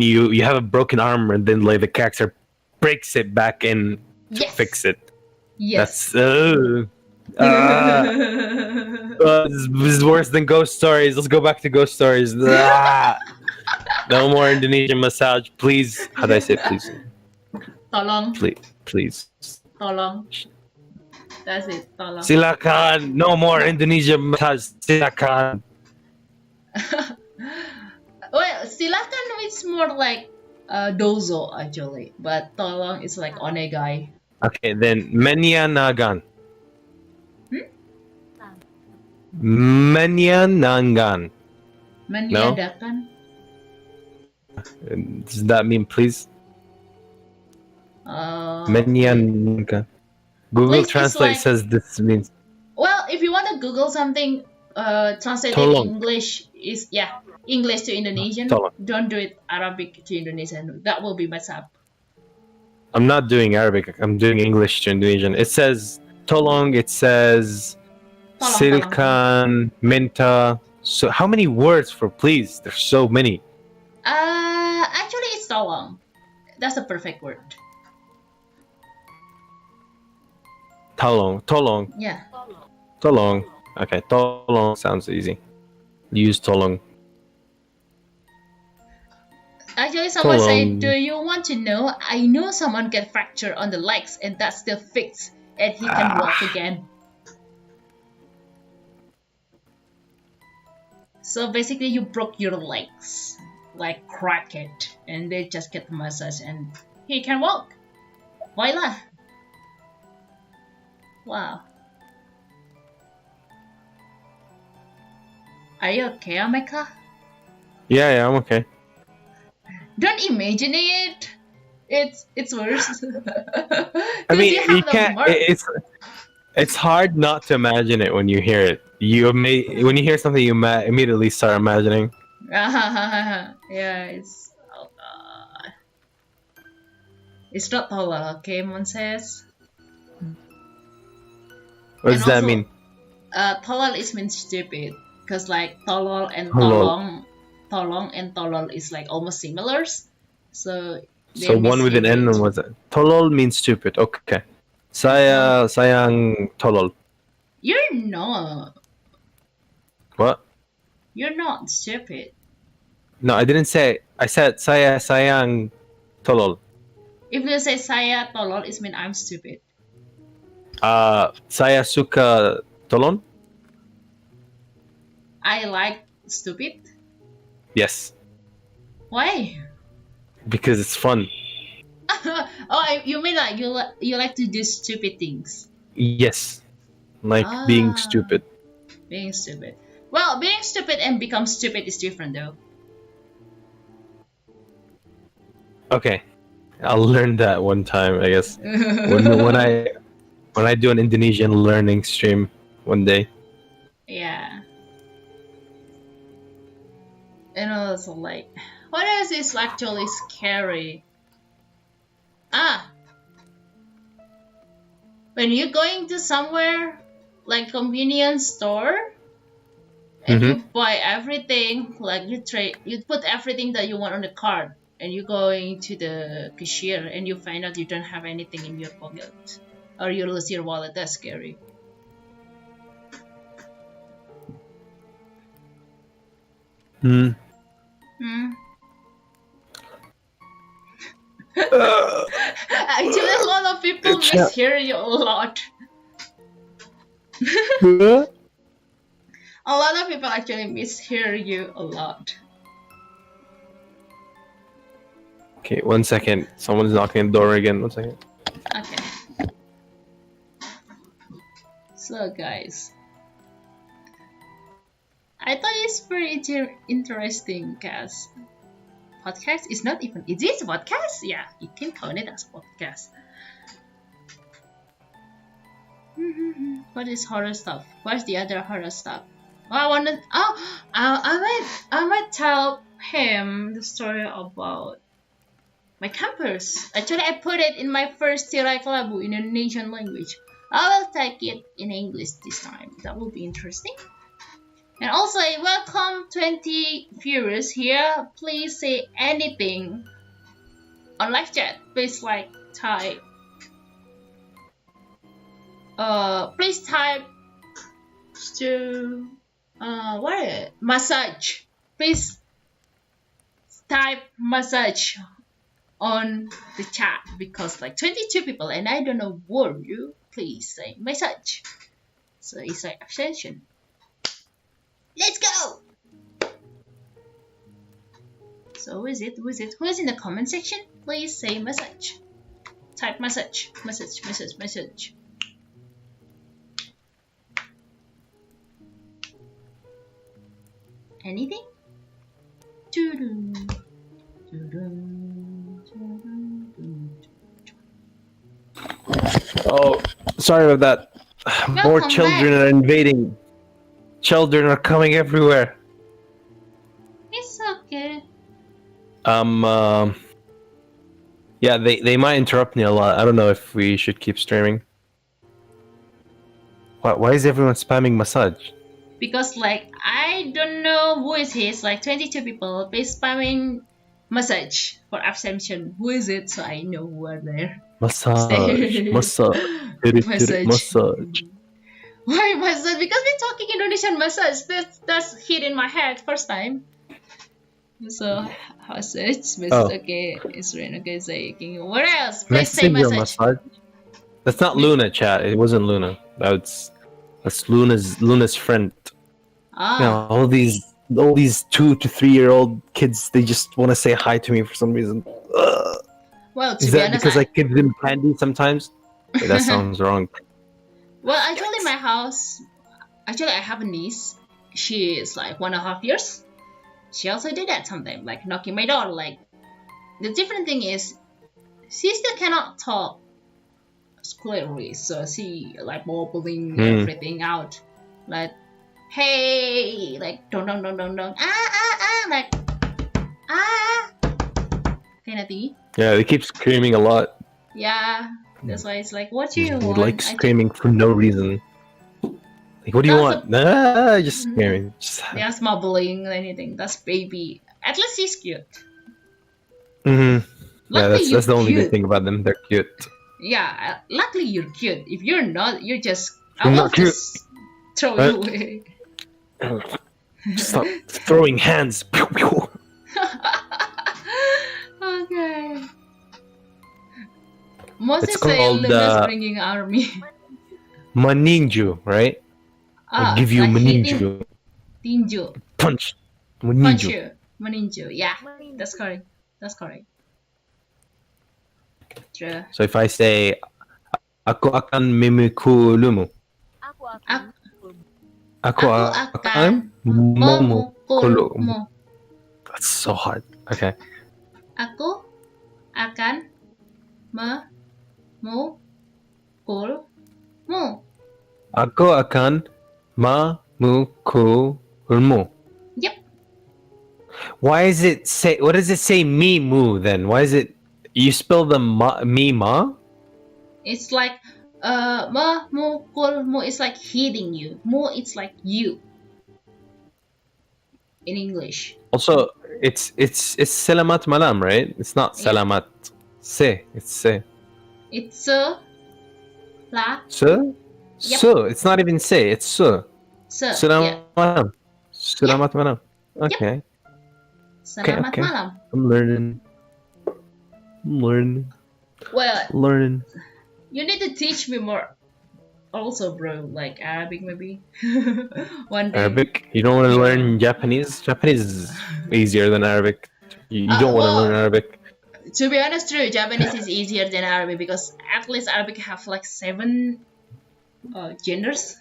Speaker 2: you have a broken arm and then like the character breaks it back in to fix it.
Speaker 1: Yes.
Speaker 2: That's this is worse than ghost stories. Let's go back to ghost stories. No more Indonesian massage, please. How do I say please?
Speaker 1: Tolong.
Speaker 2: Please.
Speaker 1: Tolong. That's it. Tolong.
Speaker 2: Silakan. No more Indonesian massage. Silakan.
Speaker 1: Well, silakan is more like dozo actually, but tolong is like onegai.
Speaker 2: Okay, then Menyanangan. Menyanangan.
Speaker 1: Meniadakan.
Speaker 2: Does that mean please? Menyanangan. Google Translate says this means.
Speaker 1: Well, if you want to Google something, translate in English is English to Indonesian.
Speaker 2: Tolong.
Speaker 1: Don't do it Arabic to Indonesian. That will be messed up.
Speaker 2: I'm not doing Arabic. I'm doing English to Indonesian. It says tolong. It says silkan, minta. So how many words for please? There's so many.
Speaker 1: Actually, it's tolong. That's the perfect word.
Speaker 2: Tolong.
Speaker 1: Yeah.
Speaker 2: Tolong. Okay, tolong sounds easy. Use tolong.
Speaker 1: Actually, someone said, "Do you want to know? I know someone get fracture on the legs, and that's still fixed, and he can walk again." So basically, you broke your legs, like crack it, and they just get massage, and he can walk. Voila! Wow. Are you okay, Ameka?
Speaker 2: Yeah, I'm okay.
Speaker 1: Don't imagine it. It's worse.
Speaker 2: I mean, you can't. It's hard not to imagine it when you hear it. When you hear something, you immediately start imagining.
Speaker 1: Yeah, it's oh god. It's not tolol, okay, Monses?
Speaker 2: What does that mean?
Speaker 1: Tolol is means stupid, cause like tolol and tolong and tolol is like almost similar. So
Speaker 2: one with an N and what's that? Tolol means stupid. Okay. Sayang tolol.
Speaker 1: You're not.
Speaker 2: What?
Speaker 1: You're not stupid.
Speaker 2: No, I didn't say. I said saya sayang tolol.
Speaker 1: If you say saya tolol, it means I'm stupid.
Speaker 2: Saya suka tolon.
Speaker 1: I like stupid.
Speaker 2: Yes.
Speaker 1: Why?
Speaker 2: Because it's fun.
Speaker 1: Oh, you mean like you like to do stupid things?
Speaker 2: Yes. Like being stupid.
Speaker 1: Being stupid. Well, being stupid and become stupid is different though.
Speaker 2: Okay. I'll learn that one time, I guess. when I do an Indonesian learning stream one day.
Speaker 1: Yeah. And also like, what else is actually scary? When you're going to somewhere like convenience store and you buy everything, like you put everything that you want on the cart, and you're going to the cashier and you find out you don't have anything in your pocket, or you lose your wallet. That's scary. Actually, a lot of people mishear you a lot. A lot of people actually mishear you a lot.
Speaker 2: Okay, 1 second. Someone's knocking on the door again. 1 second.
Speaker 1: Okay. So, guys, I thought it's very interesting because podcast is not even. Is this a podcast? Yeah, you can count it as podcast. What is horror stuff? What's the other horror stuff? I might tell him the story about my campus. Actually, I put it in my first Tirai kelabu in Indonesian language. I will take it in English this time. That will be interesting. And also, welcome 20 viewers here. Please say anything on live chat. Please like type. Please type to what? Massage. Please type massage on the chat because like 22 people and I don't know what you. Please say massage. So it's like abstention. Let's go. So who is it? Who is it? Who is in the comment section? Please say message. Type message. Message. Message. Message. Anything?
Speaker 2: Oh, sorry about that. More
Speaker 1: Welcome
Speaker 2: children
Speaker 1: back.
Speaker 2: are invading. Children are coming everywhere.
Speaker 1: It's okay.
Speaker 2: Yeah, they might interrupt me a lot. I don't know if we should keep streaming. Why is everyone spamming massage?
Speaker 1: Because like I don't know who is he. It's like 22 people. Please spamming massage for abstention. Who is it? So I know who are there.
Speaker 2: Massage, massage, massage.
Speaker 1: Why massage? Because we're talking Indonesian massage. That's hit in my head first time. So massage. Okay, it's rain. Okay, saying what else? Please say massage.
Speaker 2: That's not Luna, chat. It wasn't Luna. That's Luna's friend.
Speaker 1: Ah.
Speaker 2: You know, all these 2 to 3 year old kids. They just want to say hi to me for some reason.
Speaker 1: Well, to
Speaker 2: is
Speaker 1: be
Speaker 2: that
Speaker 1: honest,
Speaker 2: because I give them candy sometimes? Wait, that sounds wrong.
Speaker 1: Well, actually, my house. Actually, I have a niece. She is like 1.5 years. She also did that sometimes, like knocking my door. Like the different thing is, she still cannot talk clearly, so she like wobbling everything out, like hey, like don't like kind of thing.
Speaker 2: Yeah, they keep screaming a lot.
Speaker 1: Yeah, that's why it's like, what do you
Speaker 2: They
Speaker 1: want?
Speaker 2: like screaming for no reason. Like, what do you want? Just screaming.
Speaker 1: They are mumbling anything. That's baby. At least he's cute.
Speaker 2: Yeah,
Speaker 1: Luckily,
Speaker 2: that's the only
Speaker 1: cute.
Speaker 2: good thing about them. They're cute.
Speaker 1: Yeah, luckily you're cute. If you're not, you're just.
Speaker 2: You're not cute.
Speaker 1: Just throw you away.
Speaker 2: Stop throwing hands. Pew, pew.
Speaker 1: Okay. Moses
Speaker 2: It's
Speaker 1: say
Speaker 2: called,
Speaker 1: Luna's bringing army.
Speaker 2: Maninju, right? I give you
Speaker 1: like
Speaker 2: Maninju.
Speaker 1: Tinju.
Speaker 2: Punch.
Speaker 1: Punch
Speaker 2: Maninju.
Speaker 1: you. Maninju. Yeah, that's correct. That's correct. True.
Speaker 2: So if I say, Aku akan memukulumu. Aku akan memukulumu. That's so hard. Okay.
Speaker 1: Aku akan memukulmu.
Speaker 2: Aku akan memukulmu.
Speaker 1: Yep.
Speaker 2: Why is it say? What does it say? Me mu then? Why is it? You spell the me ma?
Speaker 1: It's like memukulmu is like hitting you. Mu it's like you. In English.
Speaker 2: Also, it's selamat malam, right? It's not selamat. Se, it's se.
Speaker 1: It's la.
Speaker 2: Se?
Speaker 1: Yep.
Speaker 2: So it's not even se. It's so. Selamat malam. Selamat malam. Okay.
Speaker 1: Selamat
Speaker 2: okay.
Speaker 1: malam.
Speaker 2: I'm learning.
Speaker 1: Well,
Speaker 2: learning.
Speaker 1: You need to teach me more. Also, bro, like Arabic maybe. One day.
Speaker 2: Arabic? You don't want to learn Japanese? Japanese is easier than Arabic. You don't want to learn Arabic.
Speaker 1: To be honest, true, Japanese is easier than Arabic because at least Arabic have like 7 genders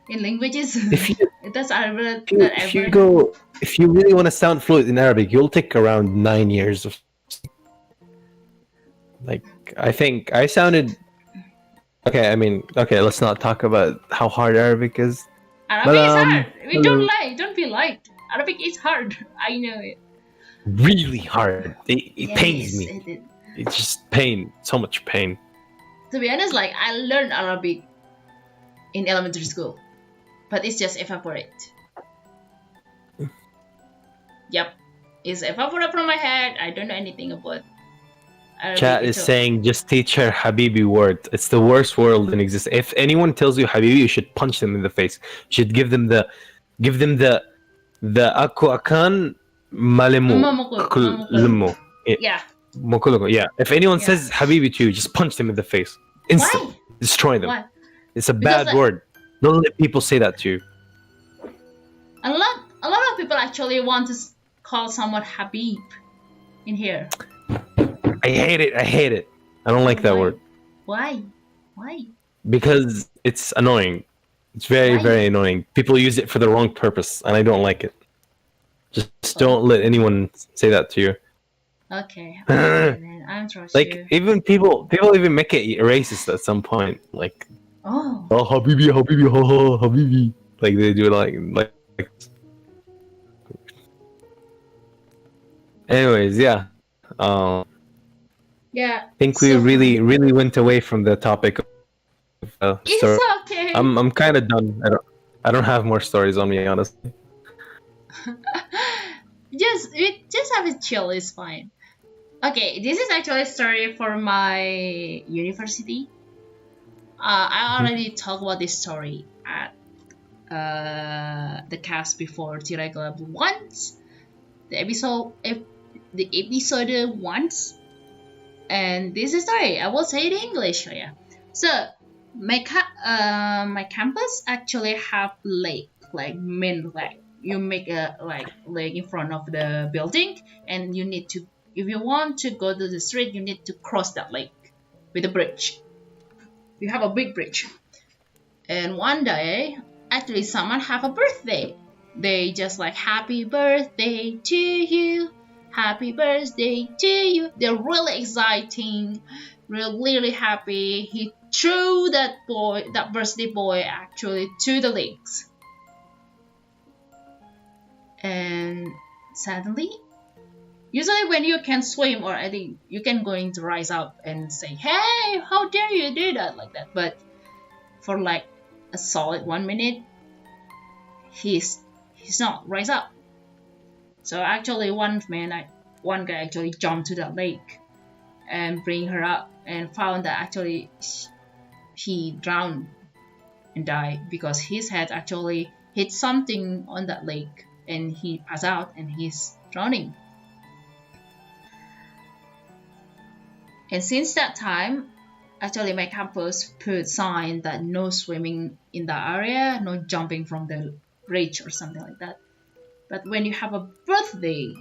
Speaker 1: in languages. That's Arabic.
Speaker 2: If you really want to sound fluent in Arabic, you'll take around 9 years of. Like, I think I sounded. Okay, let's not talk about how hard Arabic is.
Speaker 1: Arabic is hard. We don't lie. Don't be lied. Arabic is hard. I know it.
Speaker 2: Really hard. It pains me. It's just pain. So much pain.
Speaker 1: To be honest, like I learned Arabic in elementary school, but it's just evaporate. Yep. It's evaporated from my head. I don't know anything about Arabic
Speaker 2: Chat is
Speaker 1: at all.
Speaker 2: saying just teach her Habibi word. It's the worst word in existence. If anyone tells you Habibi, you should punch them in the face. You should give them the aku akan malemu lemu.
Speaker 1: Yeah.
Speaker 2: Yeah. If anyone says Habibi to you, just punch them in the face. Instantly.
Speaker 1: Why?
Speaker 2: Destroy them.
Speaker 1: Why?
Speaker 2: It's a
Speaker 1: Because,
Speaker 2: bad word. Don't let people say that to you.
Speaker 1: A lot of people actually want to call someone Habib in here.
Speaker 2: I hate it. I don't like that word.
Speaker 1: Why?
Speaker 2: Because it's annoying. It's very, very annoying. People use it for the wrong purpose, and I don't like it. Just don't let anyone say that to you.
Speaker 1: Okay. I'm trust
Speaker 2: like
Speaker 1: you.
Speaker 2: even people even make it racist at some point. Like,
Speaker 1: oh
Speaker 2: Habibi, Habibi. Like they do like. Anyways, yeah.
Speaker 1: Yeah.
Speaker 2: I think we really went away from the topic of
Speaker 1: it's
Speaker 2: story.
Speaker 1: okay.
Speaker 2: I'm kind of done. I don't have more stories on me, honestly.
Speaker 1: just have a chill. It's fine. Okay, this is actually a story for my university. I already talked about this story at the cast before Tirai Kelabu once, the episode once, and this is story. I will say it in English. Yeah. So my campus actually have lake, like main lake. You make a lake in front of the building, and you need to, if you want to go to the street, you need to cross that lake with a bridge. You have a big bridge. And one day, actually, someone have a birthday. They just like, happy birthday to you, happy birthday to you. They're really exciting, really happy. He threw that birthday boy, actually to the lakes. And suddenly, usually when you can swim, or I think you can going to rise up and say, hey, how dare you do that, like that. But for like a solid 1 minute, he's not rise up. So actually one guy actually jumped to the lake and bring her up, and found that actually he drowned and died because his head actually hit something on that lake, and he passed out and he's drowning. And since that time, actually my campus put sign that no swimming in that area, no jumping from the bridge or something like that. But when you have a birthday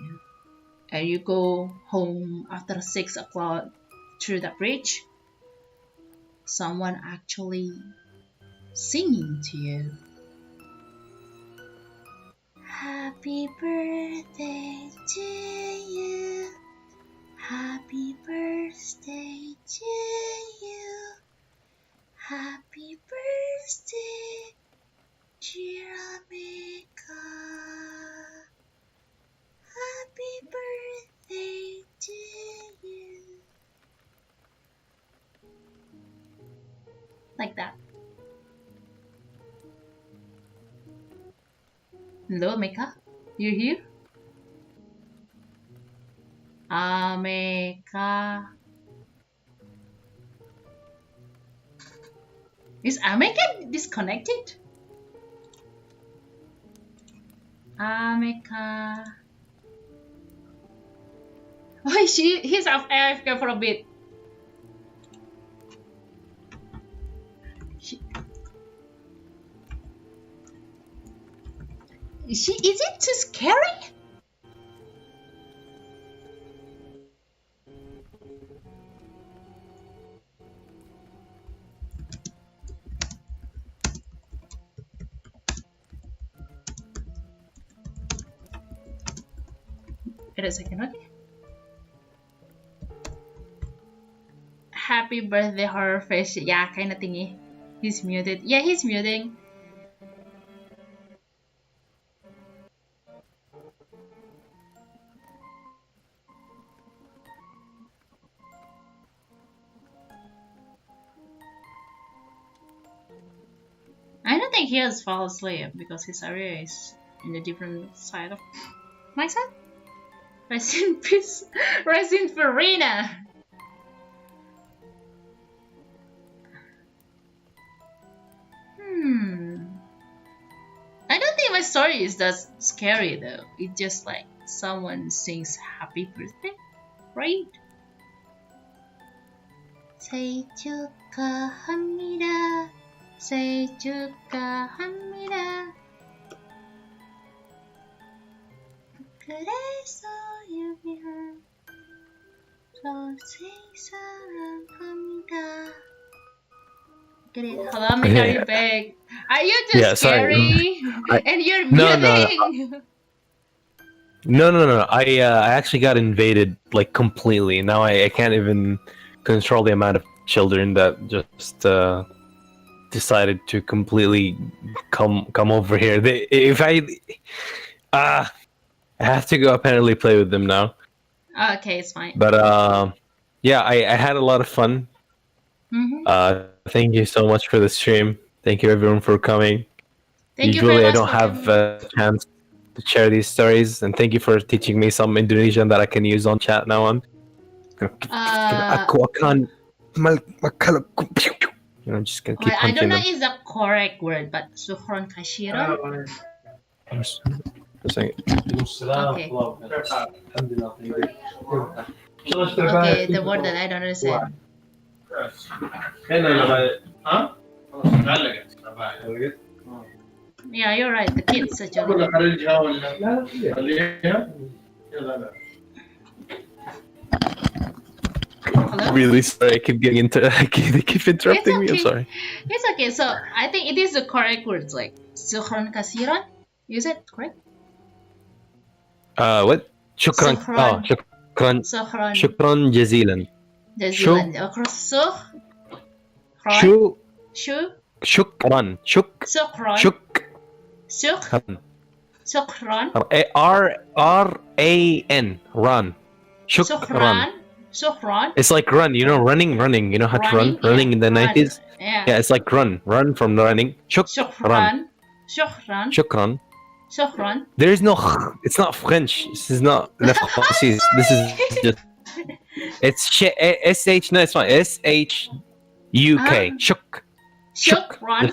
Speaker 1: and you go home after 6 o'clock through that bridge, someone actually singing to you, happy birthday to you, happy birthday to you, happy birthday dear America, happy birthday to you. Like that. Hello, Mecca? You here? Ameka. Is Ameka disconnected? Ameka. Why he's off AFK for a bit. Is it too scary? Wait a second, okay. Happy birthday, horror fish. Yeah, kind of thingy. He's muted. Yeah, he's muting. I don't think he has fallen asleep because his area is in a different side of. my son. Rest in peace. Rest in Farina. I don't think my story is that scary though. It's just like someone sings happy birthday, right? 생일 축하합니다. 생일 축하합니다. 그래서 유비한 생일 사랑합니다. Hello, my are you back? Are you just scary? And you're muting?
Speaker 2: No. I actually got invaded like completely. Now I can't even control the amount of children that just decided to completely come over here. I have to go apparently play with them now.
Speaker 1: Okay, it's fine.
Speaker 2: But yeah, I had a lot of fun. Thank you so much for the stream. Thank you everyone for coming. Usually I don't have a chance to share these stories, and thank you for teaching me some Indonesian that I can use on chat now on. Aku akan I'm just gonna keep
Speaker 1: I don't know if the correct word, but Sukhron Kashiron.
Speaker 2: Okay.
Speaker 1: Okay, the word that I don't understand. Yeah, you're right. The kids actually. Hello?
Speaker 2: Really sorry, I keep getting into. They keep interrupting me. I'm sorry.
Speaker 1: It's okay. So I think it is the correct words, like Sukhron Kasiran. Is it correct?
Speaker 2: What? Shukran.
Speaker 1: Sukhron.
Speaker 2: Shukran.
Speaker 1: Sukhron.
Speaker 2: Shukran jazilan.
Speaker 1: Jazilan.
Speaker 2: Shukran.
Speaker 1: Sukhron. Sukhron.
Speaker 2: R-A-N. Run. Shukran.
Speaker 1: Sukhron.
Speaker 2: It's like run, you know, running. You know how to run? Running in the 90s?
Speaker 1: Yeah,
Speaker 2: it's like run from running. Shukran.
Speaker 1: Shukran.
Speaker 2: There is no. It's not French. This is not. This is just. It's SH. No, it's fine. SHUK.
Speaker 1: Shukran.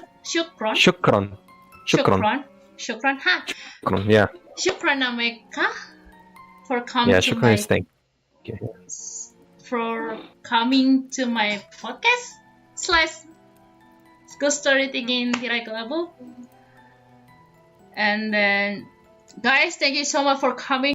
Speaker 1: Ha.
Speaker 2: Shukran. Yeah.
Speaker 1: Shukran America for coming
Speaker 2: Yeah,
Speaker 1: to
Speaker 2: shukran
Speaker 1: my
Speaker 2: is thank you.
Speaker 1: For coming to my podcast / Ghost Story Thinking Tirai Kelabu. And then guys, thank you so much for coming.